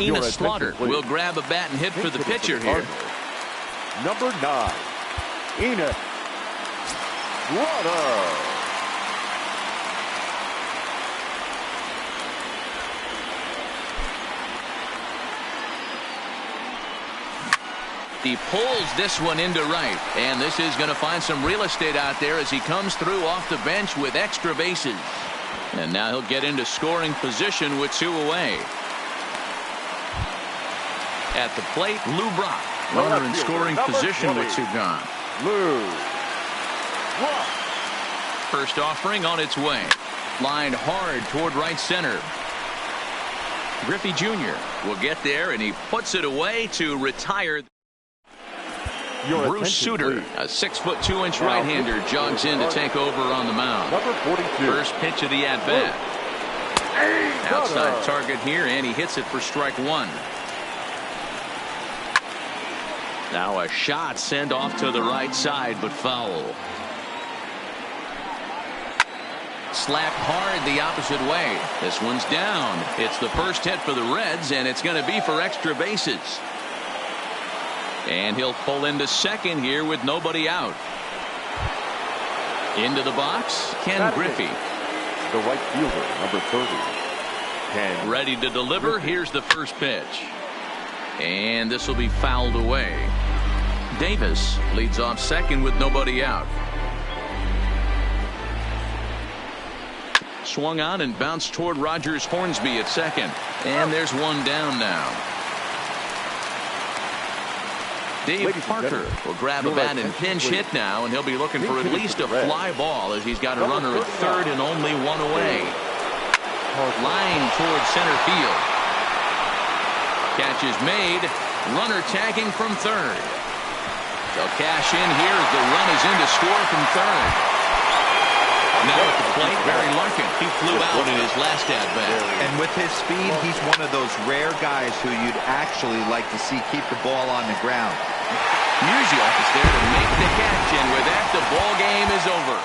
Enos Slaughter will grab a bat and hit for the pitcher here. Number 9, Enos Slaughter. He pulls this one into right, and this is going to find some real estate out there as he comes through off the bench with extra bases. And now he'll get into scoring position with 2 away. At the plate, Lou Brock. Runner in scoring position with 2 gone. Lou Brock. First offering on its way. Lined hard toward right center. Griffey Jr. will get there, and he puts it away to retire. Bruce Sutter, a 6'2" right-hander, jogs in to take over on the mound. Number 42. First pitch of the at-bat. Outside target here, and he hits it for strike 1. Now a shot sent off to the right side, but foul. Slapped hard the opposite way. This one's down. It's the first hit for the Reds, and it's going to be for extra bases. And he'll pull into second here with nobody out. Into the box, Ken Griffey. The right fielder, number 30. Ken. Ready to deliver. Here's the first pitch. And this will be fouled away. Davis leads off second with nobody out. Swung on and bounced toward Rogers Hornsby at second. And there's one down now. Dave Parker will grab a bat and pinch hit now, and he'll be looking for at least a fly ball as he's got a runner at third and only 1 away. Line toward center field. Catch is made. Runner tagging from third. They'll cash in here as the run is in to score from third. Now at the plate, Barry Larkin. He flew out in his last at-bat. And with his speed, he's one of those rare guys who you'd actually like to see keep the ball on the ground. Musial is there to make the catch, and with that, the ball game is over.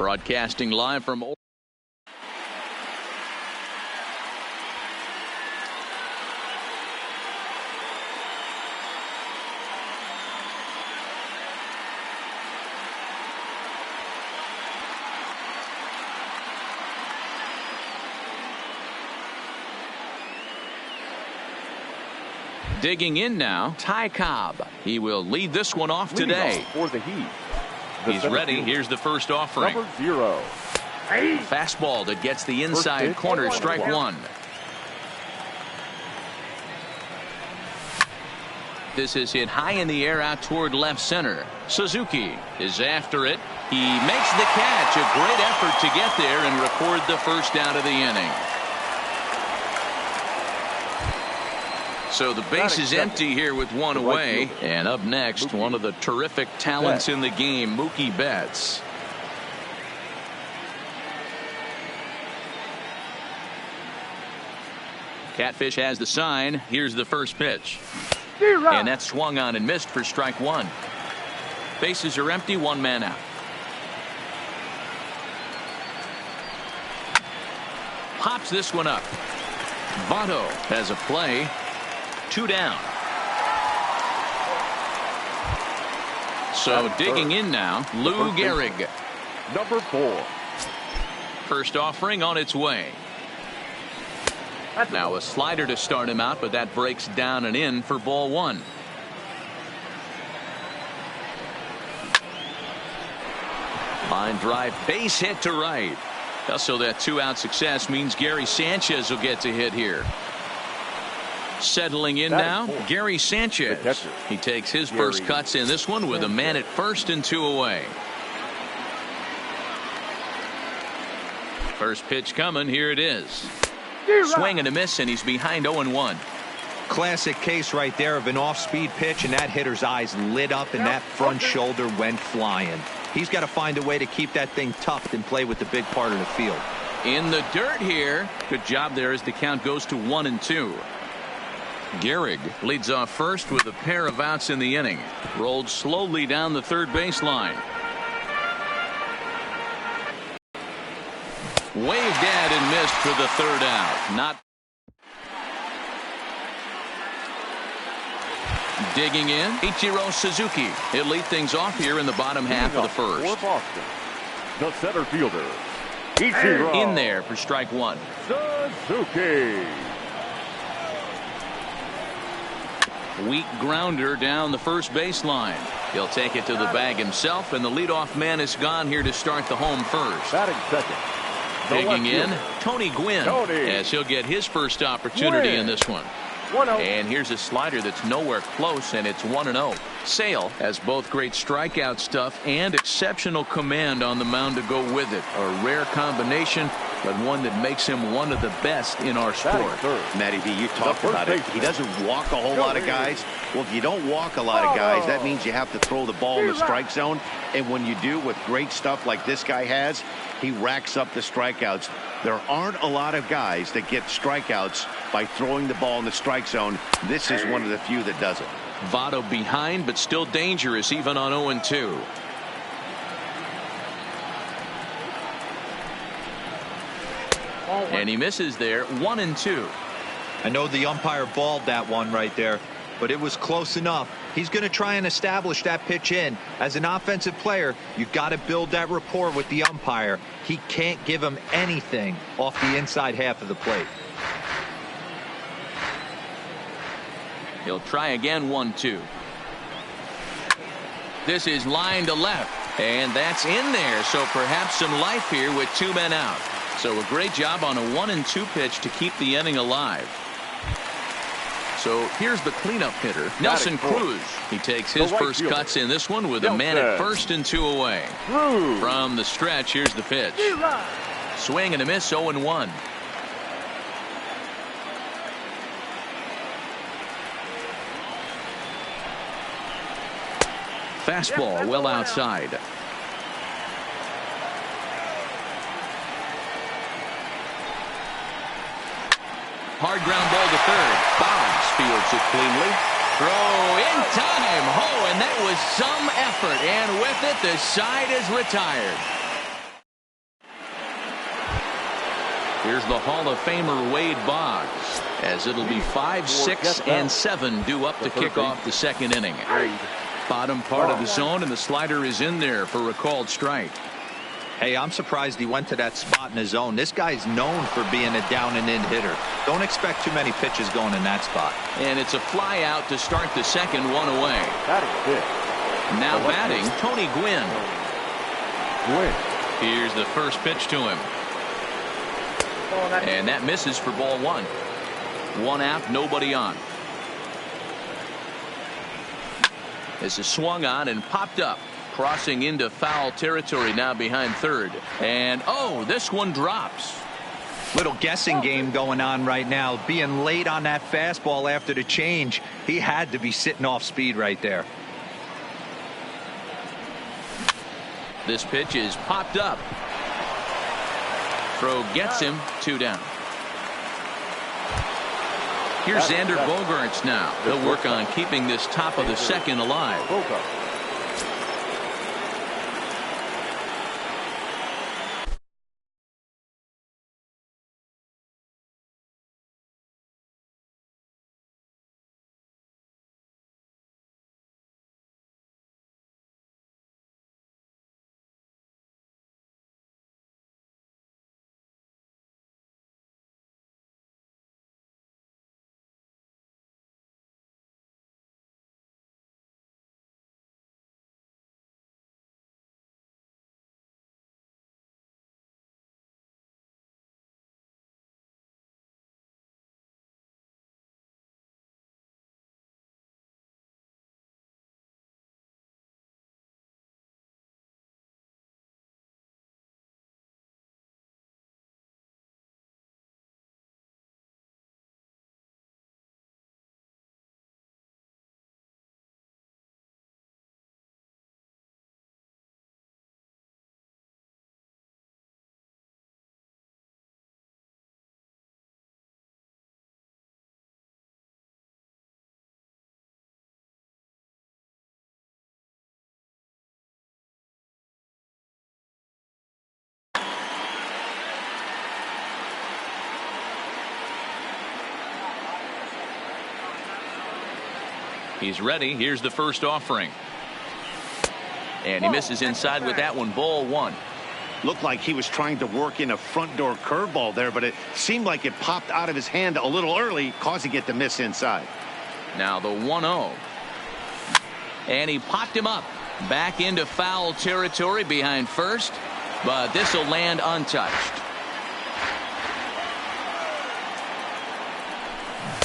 Broadcasting live from digging in now, Ty Cobb. He will lead this one off today. For the Heat. He's ready. Here's the first offering. Number 0. Fastball that gets the inside corner, strike one. This is hit high in the air out toward left center. Suzuki is after it. He makes the catch. A great effort to get there and record the first out of the inning. So the base is empty here with one away. And up next, one of the terrific talents in the game, Mookie Betts. Catfish has the sign. Here's the first pitch. And that's swung on and missed for strike one. Bases are empty, one man out. Pops this one up. Votto has a play. 2 down. So digging in now, Lou Gehrig. Number 4. First offering on its way. Now a slider to start him out, but that breaks down and in for ball one. Line drive, base hit to right. So that 2-out success means Gary Sanchez will get to hit here. Settling in now, Gary Sanchez. He takes his first cuts in this one with a man at first and 2 away. First pitch coming. Here it is. Swing and a miss, and he's behind 0-1. Classic case right there of an off-speed pitch, and that hitter's eyes lit up and that front shoulder went flying. He's got to find a way to keep that thing tucked and play with the big part of the field. In the dirt here. Good job there as the count goes to 1-2. Gehrig leads off first with a pair of outs in the inning. Rolled slowly down the third baseline. Waved at and missed for the third out. Not digging in, Ichiro Suzuki. He'll lead things off here in the bottom half of the first. For Boston, the center fielder, Ichiro. In there for strike one. Suzuki. Weak grounder down the first baseline. He'll take it to the bag himself, and the leadoff man is gone here to start the home first. Batting second. Digging in, Tony Gwynn, as he'll get his first opportunity in this one. And here's a slider that's nowhere close, and it's 1-0. Sale has both great strikeout stuff and exceptional command on the mound to go with it. A rare combination, but one that makes him one of the best in our sport. Matty V, you talked about it. He doesn't walk a whole lot of guys. Well, if you don't walk a lot of guys, that means you have to throw the ball in the strike zone. And when you do with great stuff like this guy has, he racks up the strikeouts. There aren't a lot of guys that get strikeouts by throwing the ball in the strike zone. This is one of the few that does it. Votto behind, but still dangerous even on 0-2. And he misses there. 1-2. I know the umpire balled that one right there, but it was close enough. He's going to try and establish that pitch in. As an offensive player, you've got to build that rapport with the umpire. He can't give him anything off the inside half of the plate. He'll try again. 1-2. This is line to left, and that's in there. So perhaps some life here with 2 men out. So a great job on a 1-2 pitch to keep the inning alive. So here's the cleanup hitter, Nelson Cruz. He takes his first cuts in this one with a man at first and 2 away. From the stretch, here's the pitch. Swing and a miss. 0-1. Fastball well outside. Hard ground ball to third. Boggs fields it cleanly. Throw in time. Oh, and that was some effort. And with it, the side is retired. Here's the Hall of Famer Wade Boggs, as it'll be 5, 6, and 7 due up to kick off the second inning. Bottom part of the zone, and the slider is in there for a called strike. Hey, I'm surprised he went to that spot in his zone. This guy's known for being a down and in hitter. Don't expect too many pitches going in that spot. And it's a fly out to start the second, one away. Now batting, Tony Gwynn. Here's the first pitch to him. And that misses for ball one. One out, nobody on. This is swung on and popped up. Crossing into foul territory now behind third. And oh, this one drops. Little guessing game going on right now. Being late on that fastball after the change. He had to be sitting off speed right there. This pitch is popped up. Throw gets him, 2 down. Here's Xander Bogaerts now. He'll work on keeping this top of the second alive. He's ready. Here's the first offering. And he misses inside with that one. Ball one. Looked like he was trying to work in a front door curveball there, but it seemed like it popped out of his hand a little early, causing it to miss inside. Now the 1-0. And he popped him up. Back into foul territory behind first. But this will land untouched.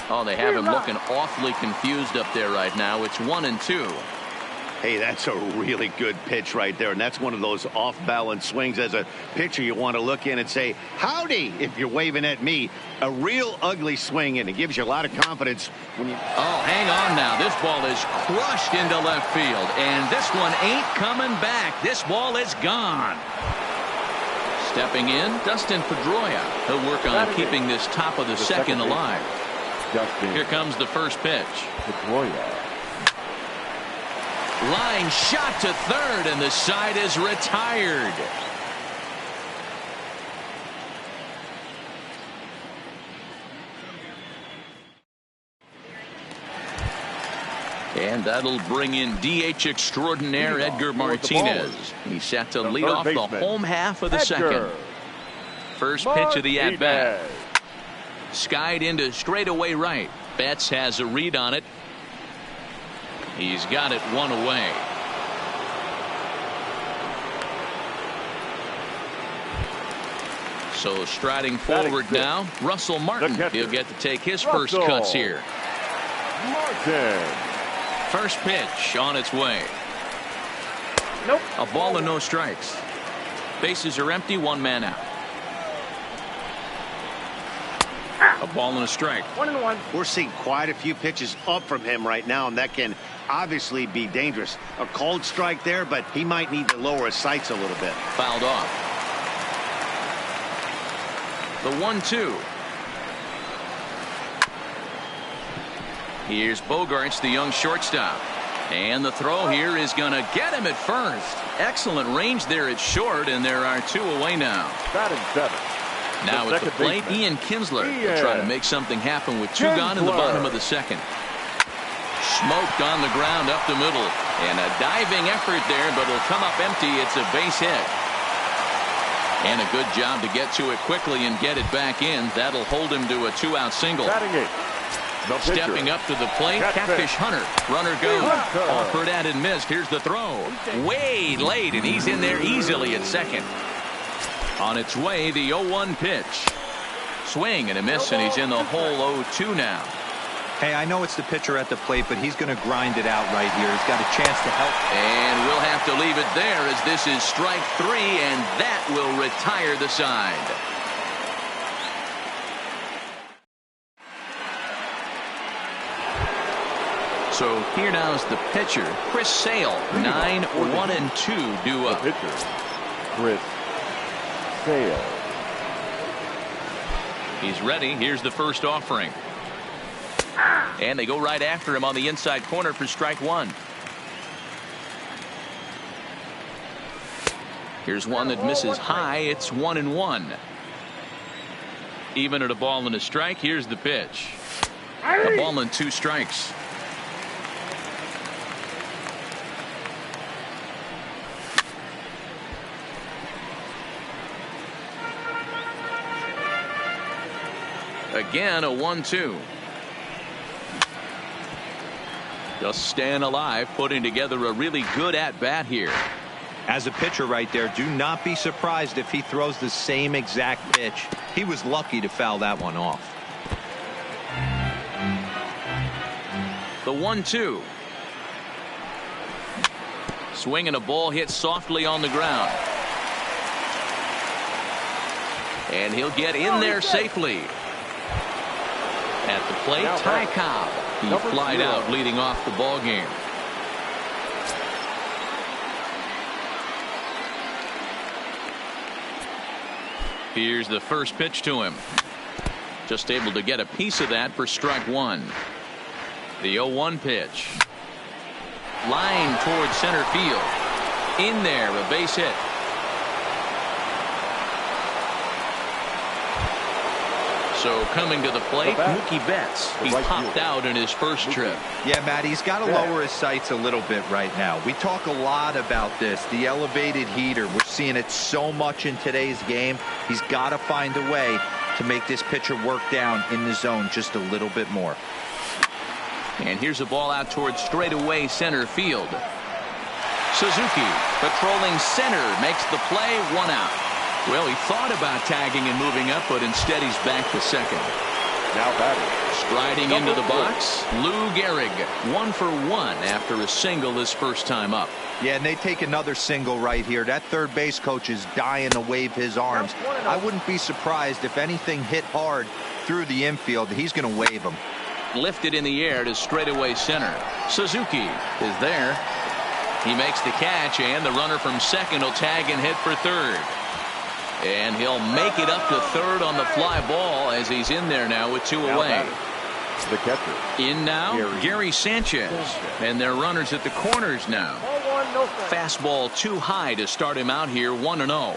Oh, they have him looking awfully confused up there right now. It's 1-2. Hey, that's a really good pitch right there, and that's one of those off-balance swings. As a pitcher, you want to look in and say, howdy, if you're waving at me. A real ugly swing, and it gives you a lot of confidence when you... Oh, hang on now. This ball is crushed into left field, and this one ain't coming back. This ball is gone. Stepping in, Dustin Pedroia. He'll work on keeping this top of the second alive. Here comes the first pitch. Line shot to third, and the side is retired. And that'll bring in DH extraordinaire Edgar Martinez. He's set to lead off the home half of the second. First pitch of the at-bat. Skied into straightaway right. Betts has a read on it. He's got it one away. So striding forward now, Russell Martin. He'll get to take his first cuts here. First pitch on its way. Nope. A ball and no strikes. Bases are empty, one man out. A ball and a strike. 1-1. We're seeing quite a few pitches up from him right now, and that can obviously be dangerous. A cold strike there, but he might need to lower his sights a little bit. Fouled off. The 1-2. Here's Bogaerts, the young shortstop. And the throw here is going to get him at first. Excellent range there at short, and there are two away now. Batting seven. Now at the plate, Ian Kinsler will try to make something happen with 2 gone in the bottom of the second. Smoked on the ground up the middle. And a diving effort there, but it'll come up empty. It's a base hit. And a good job to get to it quickly and get it back in. That'll hold him to a 2-out single. Stepping up to the plate, Catfish Hunter. Runner goes. Offered at and missed. Here's the throw. Way late, and he's in there easily at second. On its way, the 0-1 pitch. Swing and a miss, and he's in the hole 0-2 now. Hey, I know it's the pitcher at the plate, but he's going to grind it out right here. He's got a chance to help. And we'll have to leave it there as this is strike 3, and that will retire the side. So here now is the pitcher, Chris Sale. 9-1-2 due up. The pitcher, Chris Sale. He's ready. Here's the first offering. And they go right after him on the inside corner for strike 1. Here's one that misses high. It's 1-1. Even at a ball and a strike. Here's the pitch. A ball and 2 strikes. Again, a 1-2. Just staying alive, putting together a really good at-bat here. As a pitcher right there, do not be surprised if he throws the same exact pitch. He was lucky to foul that one off. The 1-2. Swing and a ball hit softly on the ground. And he'll get in there safely. At the plate, Ty Cobb. He flied out leading off the ball game. Here's the first pitch to him. Just able to get a piece of that for strike 1. The 0-1 pitch. Line towards center field. In there, a base hit. So coming to the plate, Mookie Betts. He popped out in his first trip. Yeah, Matt, he's got to lower his sights a little bit right now. We talk a lot about this, the elevated heater. We're seeing it so much in today's game. He's got to find a way to make this pitcher work down in the zone just a little bit more. And here's a ball out towards straightaway center field. Suzuki patrolling center makes the play, 1 out. Well, he thought about tagging and moving up, but instead he's back to second. Now batting. Striding into the box, Lou Gehrig. 1 for 1 after a single his first time up. Yeah, and they take another single right here. That third base coach is dying to wave his arms. I wouldn't be surprised if anything hit hard through the infield. He's going to wave them. Lifted in the air to straightaway center. Suzuki is there. He makes the catch, and the runner from second will tag and hit for third. And he'll make it up to third on the fly ball as he's in there now with 2 away. The catcher. In now, Gary Sanchez. And they're runners at the corners now. Fastball too high to start him out here, 1-0.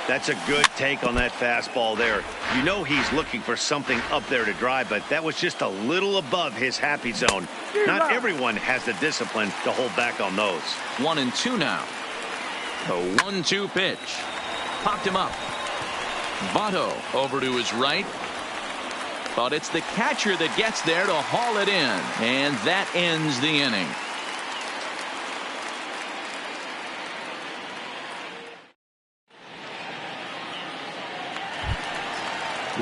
That's a good take on that fastball there. You know he's looking for something up there to drive, but that was just a little above his happy zone. Not everyone has the discipline to hold back on those. 1-2 now. The 1-2 pitch. Popped him up. Votto over to his right. But it's the catcher that gets there to haul it in. And that ends the inning.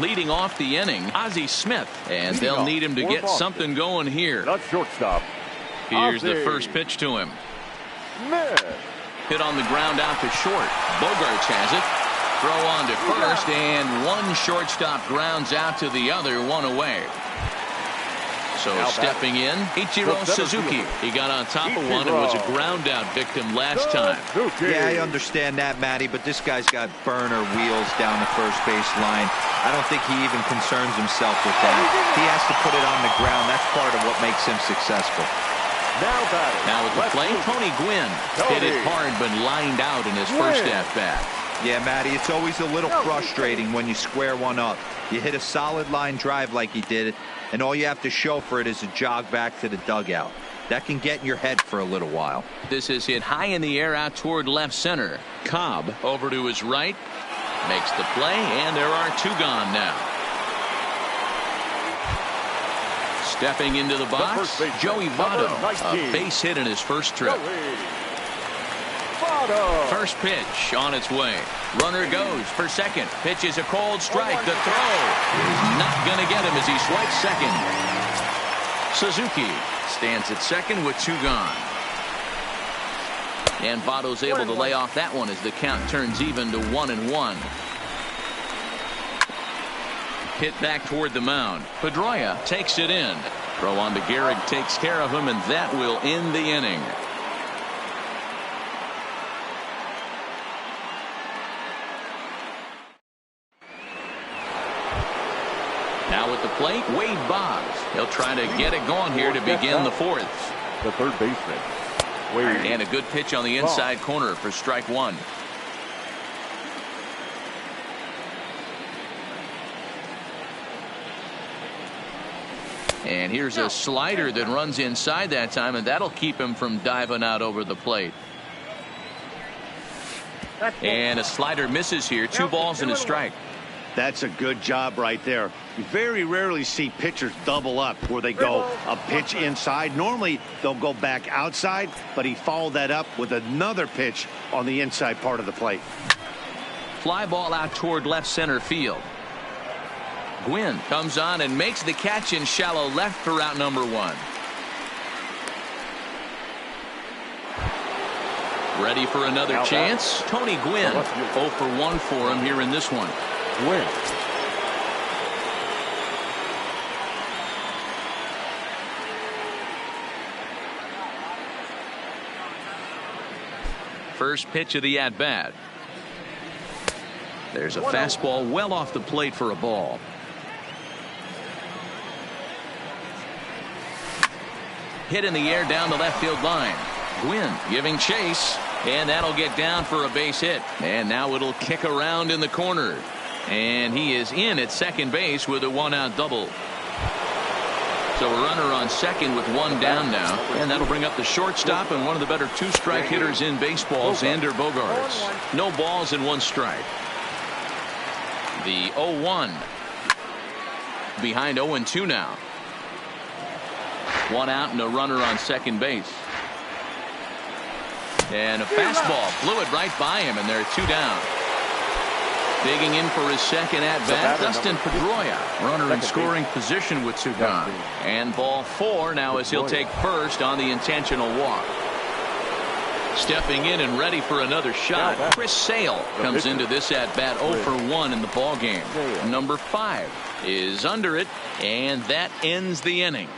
Leading off the inning, Ozzie Smith. And they'll need him to get something going here. Not shortstop. Here's the first pitch to him. Hit on the ground out to short. Bogarts has it. Throw on to first, and one shortstop grounds out to the other, 1 away. So stepping in, Ichiro Suzuki. He got on top of one and was a ground out victim last time. Yeah, I understand that, Matty, but this guy's got burner wheels down the first base line. I don't think he even concerns himself with that. He has to put it on the ground. That's part of what makes him successful. Now at the plate, Tony Gwynn hit it hard but lined out in his first at-bat. Yeah, Matty, it's always a little frustrating when you square one up. You hit a solid line drive like he did, and all you have to show for it is a jog back to the dugout. That can get in your head for a little while. This is hit high in the air out toward left center. Cobb over to his right. Makes the play, and there are 2 gone now. Stepping into the box, Joey Votto. A base hit in his first trip. First pitch on its way. Runner goes for second. Pitch is a cold strike. The throw is not going to get him as he swipes second. Suzuki stands at second with 2 gone. And Votto's able to lay off that one as the count turns even to 1-1. Hit back toward the mound. Pedroia takes it in. Throw on to Gehrig takes care of him, and that will end the inning. Now at the plate, Wade Boggs. He'll try to get it going here to begin the 4th. The third baseman, Wade. And a good pitch on the inside corner for strike 1. And here's a slider that runs inside that time, and that'll keep him from diving out over the plate. And a slider misses here. 2 balls and a strike. That's a good job right there. You very rarely see pitchers double up where they go a pitch inside. Normally they'll go back outside, but he followed that up with another pitch on the inside part of the plate. Fly ball out toward left center field. Gwynn comes on and makes the catch in shallow left for out number 1. Ready for another chance. Tony Gwynn 0 for 1 for him here in this one. Gwynn. First pitch of the at-bat. There's a fastball well off the plate for a ball. Hit in the air down the left field line. Gwynn giving chase, and that'll get down for a base hit. And now it'll kick around in the corner. And he is in at second base with a 1-out double. So a runner on second with 1 down now. And that'll bring up the shortstop and one of the better 2-strike hitters in baseball, Xander Bogaerts. No balls and 1 strike. The 0-1. Behind 0-2 now. 1 out and a runner on second base. And a fastball blew it right by him, and there are 2 down. Digging in for his second at-bat, Dustin Pedroia. Runner in scoring position with 2 gone. And ball 4 now as he'll take first on the intentional walk. Stepping in and ready for another shot, Chris Sale comes into this at-bat 0 for 1 in the ball game. Number 5 is under it, and that ends the inning.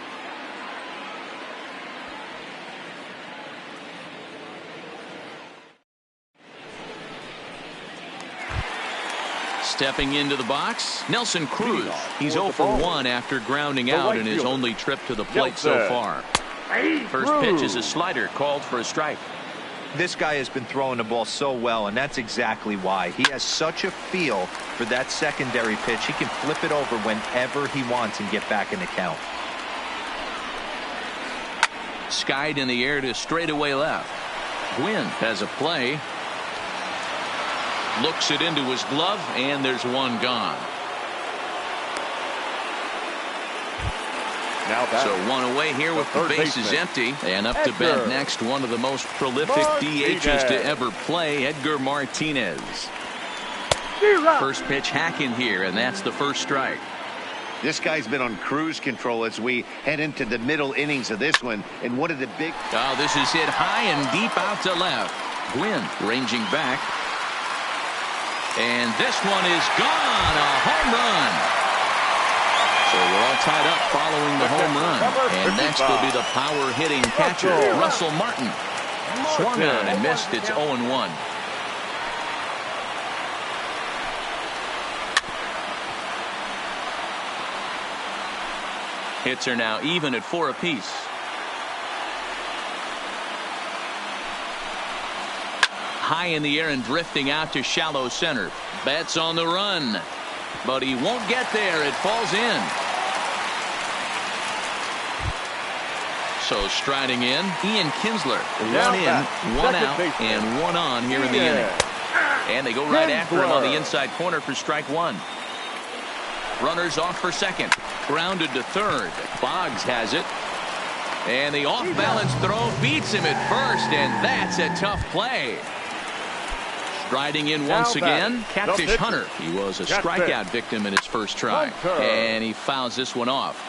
Stepping into the box, Nelson Cruz. He's 0 for 1 after grounding out in his only trip to the plate so far. First pitch is a slider called for a strike. This guy has been throwing the ball so well, and that's exactly why. He has such a feel for that secondary pitch. He can flip it over whenever he wants and get back in the count. Skied in the air to straightaway left. Gwynn has a play. Looks it into his glove, and there's 1 gone. So 1 away here with the bases empty. And up to bat next, one of the most prolific DHs to ever play, Edgar Martinez. First pitch hack in here, and that's the first strike. This guy's been on cruise control as we head into the middle innings of this one. And one of the big... Oh, this is hit high and deep out to left. Gwynn ranging back. And this one is gone. A home run. So we're all tied up following the home run. And next will be the power hitting catcher, Russell Martin. Swung on and missed. It's 0-1. Hits are now even at 4 apiece. high in the air and drifting out to shallow center. Betts on the run, but he won't get there. It falls in. So striding in, Ian Kinsler. One in, one out, and one on here in the inning. And they go right after him on the inside corner for strike one. Runners off for second. Grounded to third. Boggs has it. And the off-balance throw beats him at first, and that's a tough play. Striding in once again, Catfish Hunter. He was a strikeout victim in his first try. And he fouls this one off.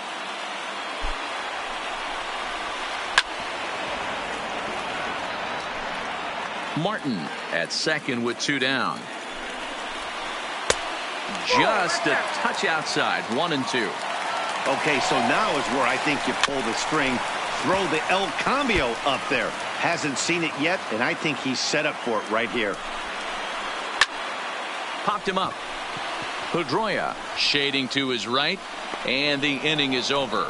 Martin at second with two down. Just a touch outside, 1-2. Okay, so now is where I think you pull the string. Throw the El Cambio up there. Hasn't seen it yet, and I think he's set up for it right here. Popped him up. Pedroia shading to his right, and the inning is over.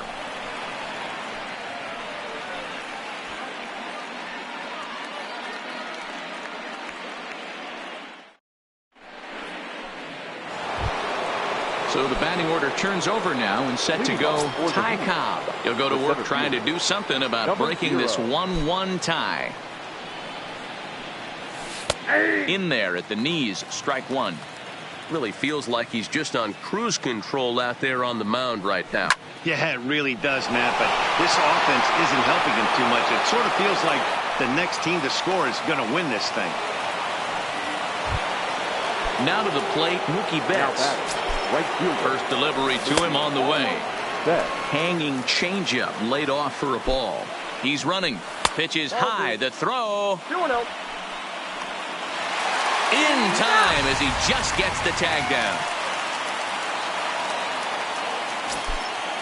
So the batting order turns over now and set to go Ty Cobb. He'll go to work trying to do something about breaking this 1-1 tie. In there at the knees, strike one. Really feels like he's just on cruise control out there on the mound right now. Yeah, it really does, Matt, but this offense isn't helping him too much. It sort of feels like the next team to score is going to win this thing. Now to the plate, Mookie Betts. First delivery to him on the way. Hanging changeup laid off for a ball. He's running. Pitch is high. The throw. In time as he just gets the tag down.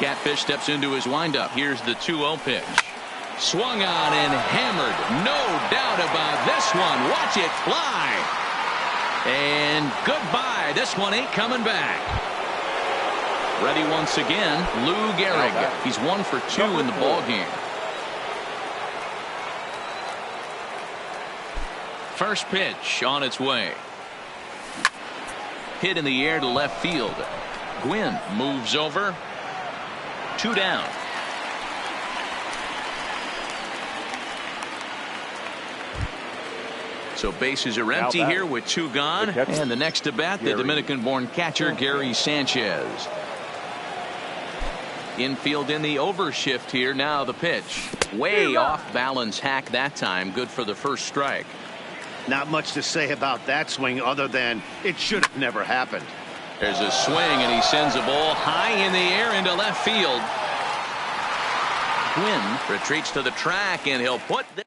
Catfish steps into his windup. Here's the 2-0 pitch. Swung on and hammered. No doubt about this one. Watch it fly. And goodbye. This one ain't coming back. Ready once again, Lou Gehrig. He's 1 for 2 in the ball game. First pitch on its way. Hit in the air to left field. Gwynn moves over. 2 down. So bases are empty here with 2 gone. And the next to bat, the Dominican-born catcher, Gary Sanchez. Infield in the overshift here. Now the pitch. Way off balance hack that time. Good for the first strike. Not much to say about that swing other than it should have never happened. There's a swing, and he sends a ball high in the air into left field. Gwynn retreats to the track, and he'll put this.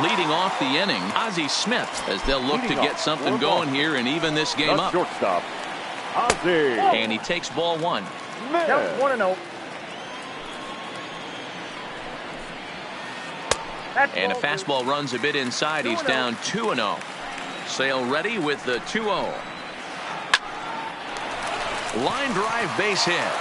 Leading off the inning, Ozzie Smith, as they'll look to get something going here and even this game up. Shortstop, Ozzie. And he takes ball one. Count 1-0. And a fastball runs a bit inside. He's down 2-0. Sale ready with the 2-0. Line drive base hit.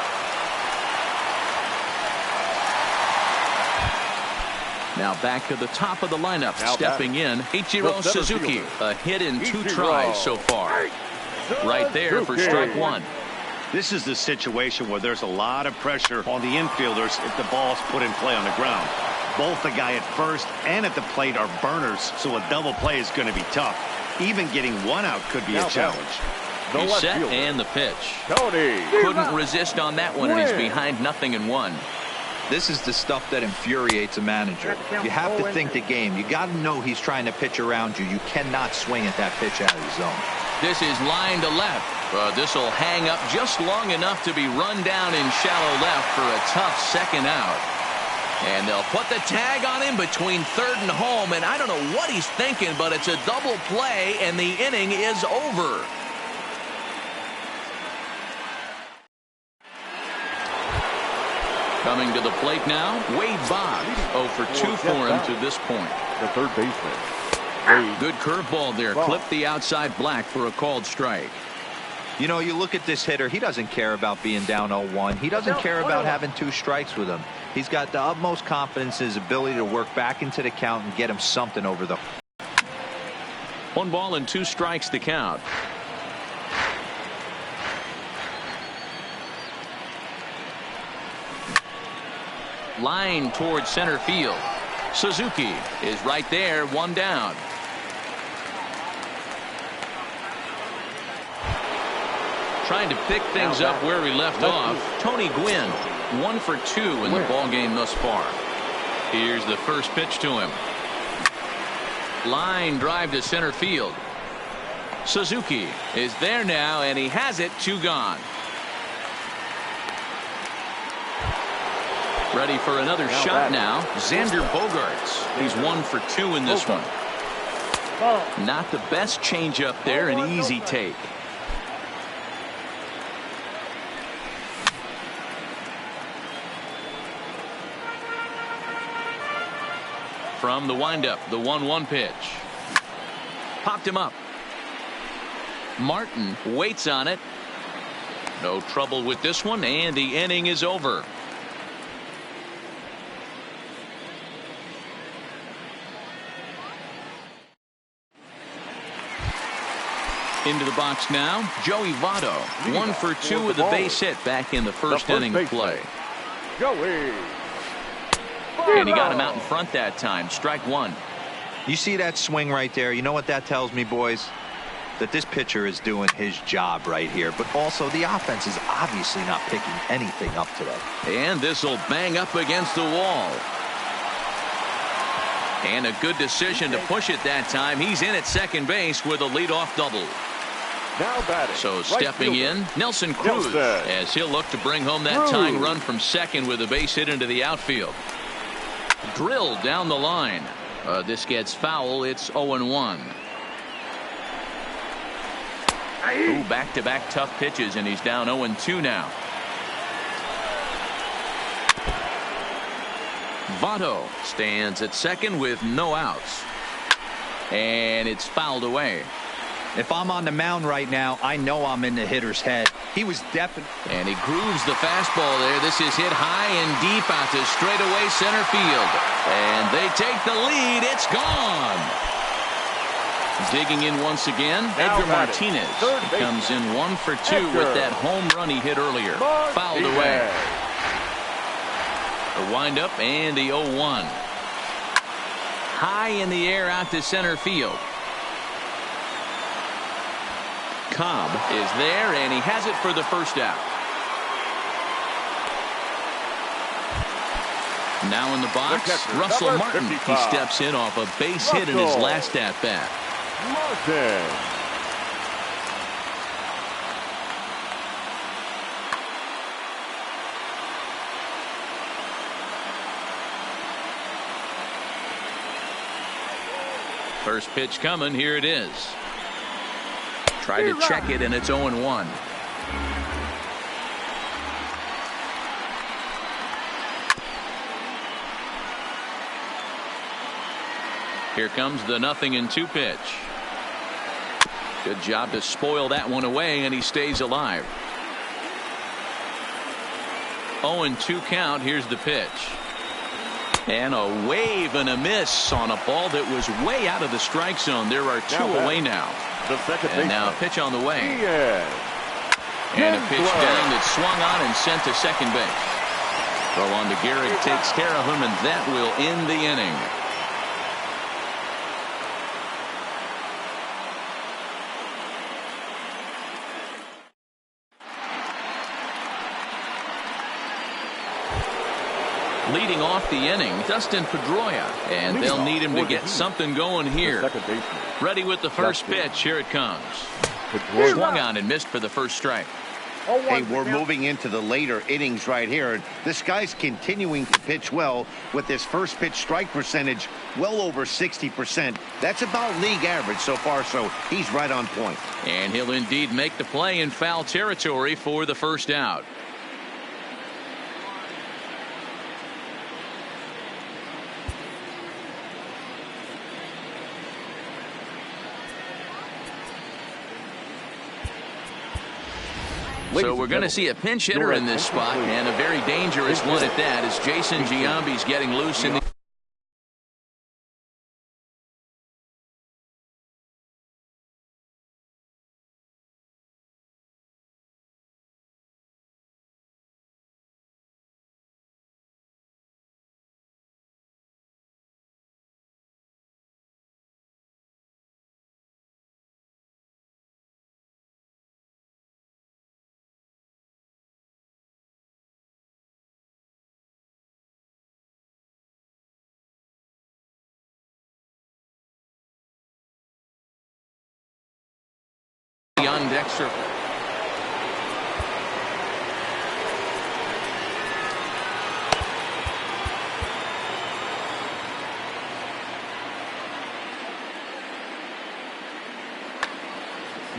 Now back to the top of the lineup. Stepping in, Ichiro Suzuki. A hit in 2 tries so far. Right there for strike one. This is the situation where there's a lot of pressure on the infielders if the ball's put in play on the ground. Both the guy at first and at the plate are burners, so a double play is going to be tough. Even getting one out could be a challenge. He's set and the pitch. Couldn't resist on that one, and he's behind 0-1. This is the stuff that infuriates a manager. You have to think the game. You got to know he's trying to pitch around you. You cannot swing at that pitch out of the zone. This is line to left. This will hang up just long enough to be run down in shallow left for a tough second out. And they'll put the tag on him between third and home. And I don't know what he's thinking, but it's a double play, and the inning is over. Coming to the plate now, Wade Boggs. 0 for 2 for him to this point. The third baseman. Good curveball there. Clipped the outside black for a called strike. You know, you look at this hitter. He doesn't care about being down 0-1. He doesn't care about having 2 strikes with him. He's got the utmost confidence in his ability to work back into the count and get him something over the. 1 ball and 2 strikes to count. Line towards center field. Suzuki is right there, 1 down. Trying to pick things up where he left off. Tony Gwynn, 1 for 2 in the ball game thus far. Here's the first pitch to him. Line drive to center field. Suzuki is there now, and he has it. 2 gone. Ready for another shot now. Xander Bogaerts. He's 1 for 2 in this one. Not the best changeup there, an easy take. From the windup, the 1-1 pitch. Popped him up. Martin waits on it. No trouble with this one, and the inning is over. Into the box now, Joey Votto. 1 for 2 with a base hit back in the first inning of play. Joey. And he got him out in front that time. Strike 1. You see that swing right there? You know what that tells me, boys? That this pitcher is doing his job right here. But also the offense is obviously not picking anything up today. And this will bang up against the wall. And a good decision to push it that time. He's in at second base with a leadoff double. Now batting. So stepping in, Nelson Cruz, as he'll look to bring home that tying run from second with a base hit into the outfield. Drilled down the line. This gets foul. It's 0-1. Ooh, back-to-back tough pitches, and he's down 0-2 now. Votto stands at second with no outs. And it's fouled away. If I'm on the mound right now, I know I'm in the hitter's head. He was definitely. And he grooves the fastball there. This is hit high and deep out to straightaway center field. And they take the lead. It's gone. Digging in once again, Edgar Martinez. He comes in 1 for 2 with that home run he hit earlier. Fouled away. The windup and the 0-1. High in the air out to center field. Cobb is there, and he has it for the first out. Now in the box, Russell Martin. He steps in off a base hit in his last at-bat. Martin. First pitch coming. Here it is. Try to check it, and it's 0-1. Here comes the 0-2 pitch. Good job to spoil that one away, and he stays alive. 0-2 count. Here's the pitch. And a wave and a miss on a ball that was way out of the strike zone. There are 2 away now. And now a pitch on the way. And a pitch down that's swung on and sent to second base. Throw on to Gehrig, takes care of him, and that will end the inning. Leading off the inning, Dustin Pedroia, and they'll need him to get something going here. Ready with the first pitch. Here it comes. Swung on and missed for the first strike. Hey, we're moving into the later innings right here. This guy's continuing to pitch well with his first pitch strike percentage well over 60%. That's about league average so far, so he's right on point. And he'll indeed make the play in foul territory for the first out. So we're going to see a pinch hitter in this spot, and a very dangerous one at that, as Jason Giambi's getting loose in the on deck circle.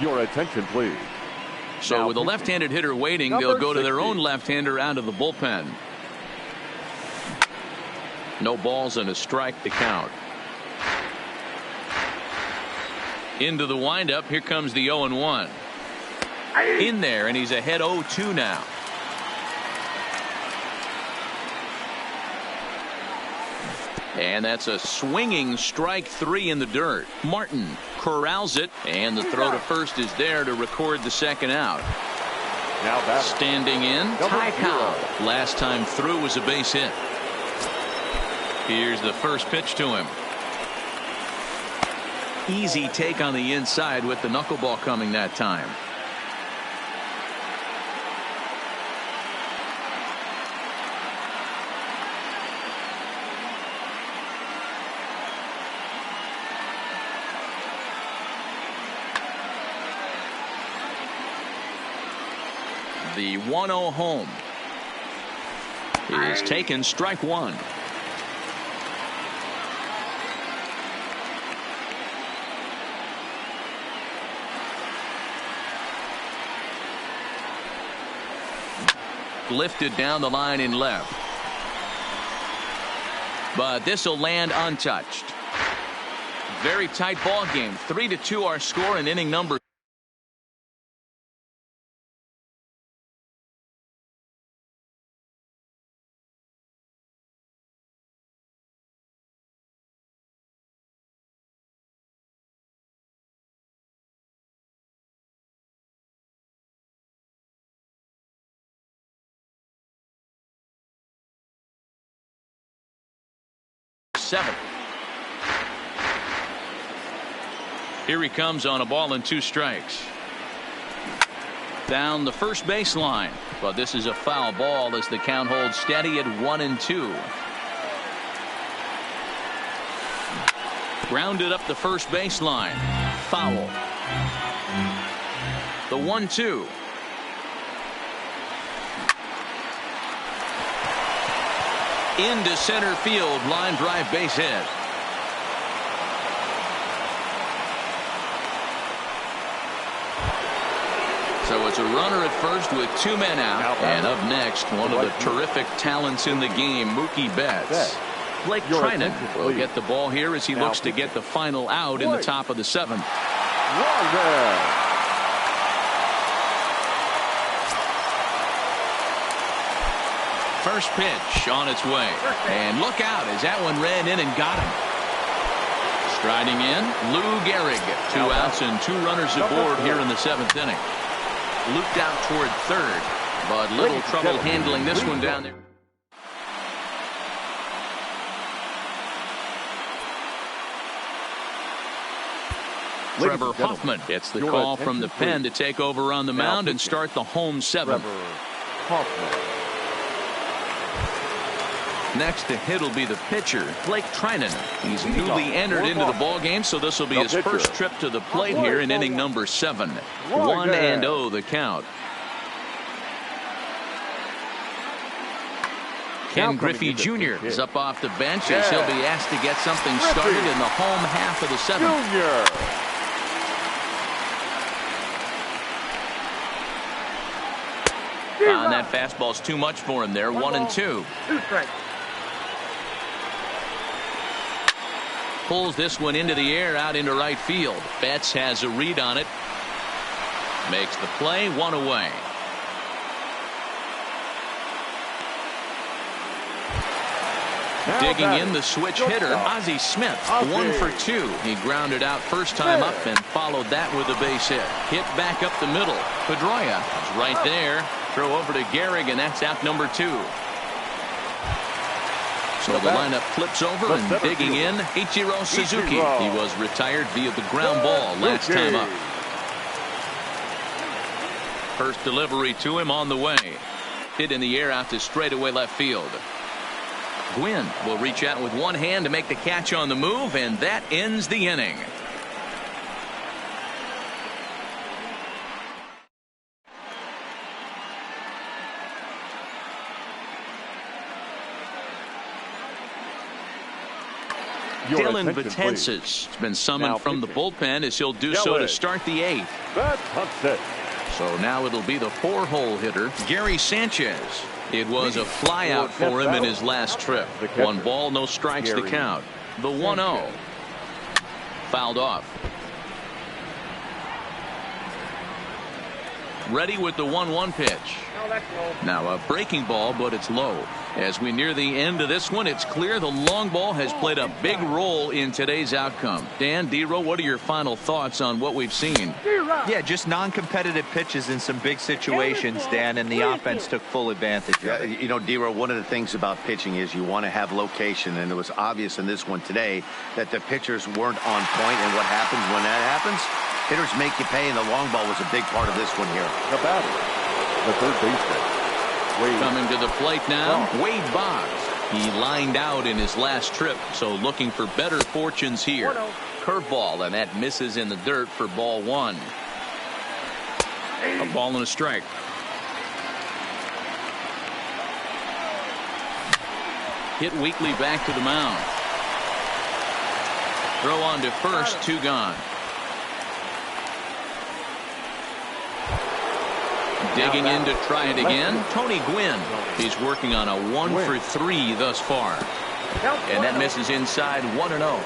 Your attention, please. So with a left-handed hitter waiting, they'll go to their own left-hander out of the bullpen. No balls and a strike to count. Into the windup. Here comes the 0-1. In there, and he's ahead 0-2 now. And that's a swinging strike 3 in the dirt. Martin corrals it, and the throw to first is there to record the second out. Now standing in, Ty Cobb. Last time through was a base hit. Here's the first pitch to him. Easy take on the inside with the knuckleball coming that time. The 1-0 home is taken, strike one. Lifted down the line in left. But this will land untouched. Very tight ball game. 3-2 our score in inning number. Here he comes on a ball and 2 strikes. Down the first baseline, but this is a foul ball as the count holds steady at 1-2. Grounded up the first baseline. Foul. The 1-2. Into center field, line drive, base hit. So it's a runner at first with 2 men out. And up next, one of the terrific talents in the game, Mookie Betts. Blake Trinan will get the ball here as he looks to get the final out in the top of the 7th. First pitch on its way. And look out as that one ran in and got him. Striding in, Lou Gehrig. 2 outs and 2 runners aboard here in the 7th inning. Looped out toward third, but little trouble handling this one down there. Trevor Hoffman gets the call from the pen to take over on the mound and start the home 7th. Next to hit will be the pitcher, Blake Trinan. He's newly entered into the ball game, so this will be his first trip to the plate here in inning number 7. 1-0 the count. Ken Griffey Jr. is up off the bench as he'll be asked to get something started in the home half of the 7th. And that fastball's too much for him there. 1-2. 2 strikes. Pulls this one into the air out into right field. Betts has a read on it. Makes the play, 1 away. Digging in the switch hitter, Ozzie Smith, 1 for 2. He grounded out first time up and followed that with a base hit. Hit back up the middle. Pedroia is right there. Throw over to Gehrig, and that's out number 2. So the lineup flips over, and digging in, Ichiro Suzuki. He was retired via the ground ball last time up. First delivery to him on the way. Hit in the air out to straightaway left field. Gwynn will reach out with one hand to make the catch on the move, and that ends the inning. Dylan Betances has been summoned from the bullpen as he'll do so to start the 8th. So now it'll be the 4-hole hitter, Gary Sanchez. It was a flyout for him in his last trip. 1 ball, no strikes to count. The 1-0. Fouled off. Ready with the 1-1 pitch. Now a breaking ball, but it's low. As we near the end of this one, it's clear the long ball has played a big role in today's outcome. Dan, Dero, what are your final thoughts on what we've seen? Yeah, just non-competitive pitches in some big situations, Dan, and the offense took full advantage of it. You know, Dero, one of the things about pitching is you want to have location, and it was obvious in this one today that the pitchers weren't on point, and what happens when that happens? Hitters make you pay, and the long ball was a big part of this one here. The batter, the third baseman. Coming to the plate now, Wade Boggs. He lined out in his last trip, so looking for better fortunes here. Curveball, and that misses in the dirt for ball 1. A ball and a strike. Hit weakly back to the mound. Throw on to first, 2 gone. Digging in to try it again, Tony Gwynn. He's working on a 1 for 3 thus far. And that misses inside, 1-0.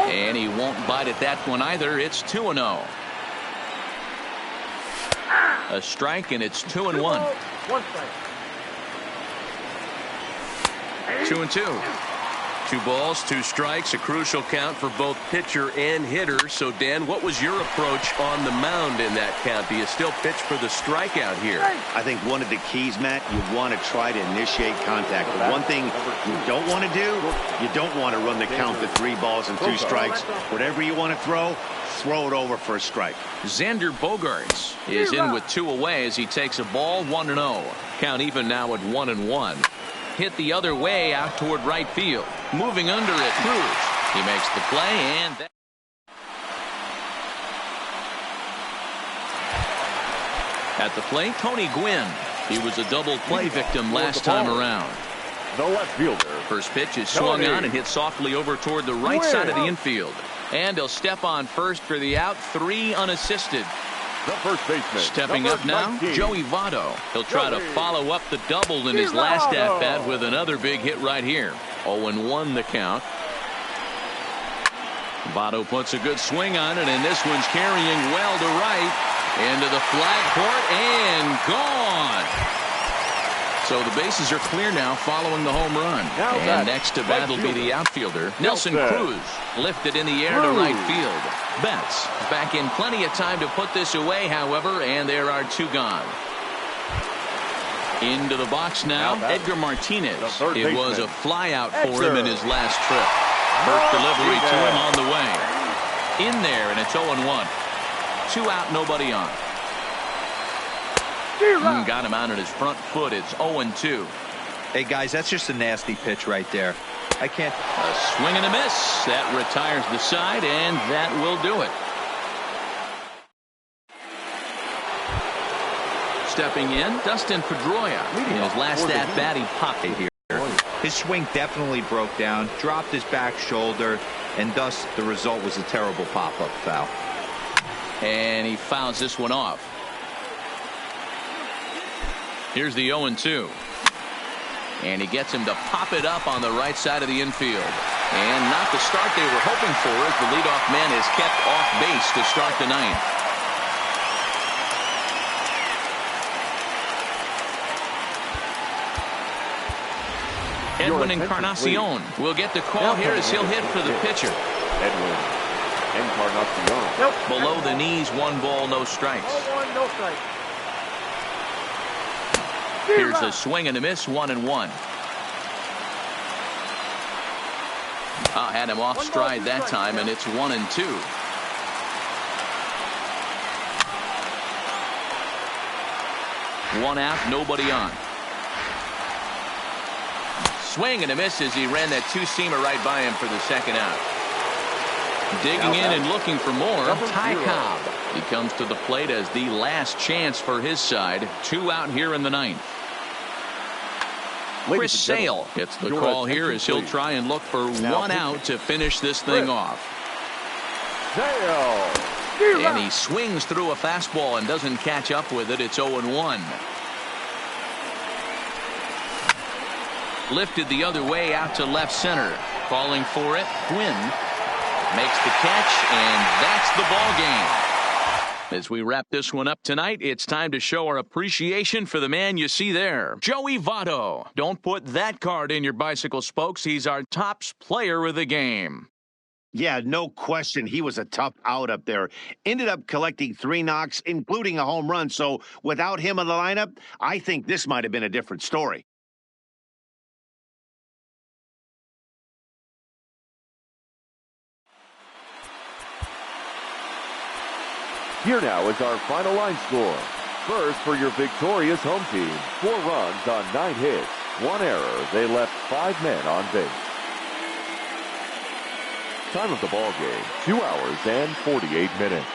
And he won't bite at that one either. It's 2-0. A strike, and it's 2-1. 2-2. 2 balls, 2 strikes, a crucial count for both pitcher and hitter. So, Dan, what was your approach on the mound in that count? Do you still pitch for the strikeout here? I think one of the keys, Matt, you want to try to initiate contact. But one thing you don't want to do, you don't want to run the count to 3 balls and 2 strikes. Whatever you want to throw it over for a strike. Xander Bogaerts is in with 2 away as he takes a ball, 1-0. Count even now at 1-1. Hit the other way out toward right field. Moving under it, Cruz. He makes the play, and that at the plate, Tony Gwynn. He was a double play victim last time around. The left fielder. First pitch is swung on and hit softly over toward the right side of the infield. And he'll step on first for the out, 3 unassisted. The first baseman. Stepping up now, Joey Votto. He'll try to follow up the double in his last at-bat with another big hit right here. 0-1 the count. Votto puts a good swing on it, and this one's carrying well to right. Into the flag court, and gone. So the bases are clear now following the home run. And next to bat will be the outfielder, Nelson Cruz. Lifted in the air to right field. Betts back in plenty of time to put this away, however, and there are 2 gone. Into the box now, Edgar Martinez. It was a flyout for him in his last trip. First delivery to him on the way. In there, and it's 0-1. 2 out, nobody on. Got him out on his front foot. It's 0-2. Hey, guys, that's just a nasty pitch right there. I can't. A swing and a miss. That retires the side, and that will do it. Stepping in, Dustin Pedroia. In his last at-bat, he popped it here. His swing definitely broke down, dropped his back shoulder, and thus the result was a terrible pop-up foul. And he fouls this one off. Here's the 0-2. And he gets him to pop it up on the right side of the infield. And not the start they were hoping for as the leadoff man is kept off base to start the 9th. Edwin attention, Encarnacion will get the call here as he'll hit for the pitcher. Edwin Encarnacion. Nope. Below the knees, 1 ball, no strikes. No one, no strike. Here's a swing and a miss, 1-1. Had him off stride that time, and it's 1-2. One out, nobody on. Swing and a miss as he ran that two-seamer right by him for the second out. Digging in and looking for more, Ty Cobb. He comes to the plate as the last chance for his side. 2 out here in the 9th. Chris Sale gets the call here as he'll try and look for 1 out to finish this thing off. Sale. And he swings through a fastball and doesn't catch up with it. It's 0-1. Lifted the other way out to left center. Calling for it, Quinn makes the catch, and that's the ball game. As we wrap this one up tonight, it's time to show our appreciation for the man you see there, Joey Votto. Don't put that card in your bicycle spokes. He's our top player of the game. Yeah, no question. He was a tough out up there. Ended up collecting 3 knocks, including a home run. So without him in the lineup, I think this might have been a different story. Here now is our final line score. First, for your victorious home team, 4 runs on 9 hits, 1 error. They left 5 men on base. Time of the ball game, 2 hours and 48 minutes.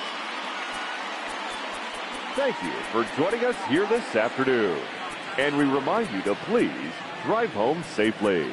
Thank you for joining us here this afternoon. And we remind you to please drive home safely.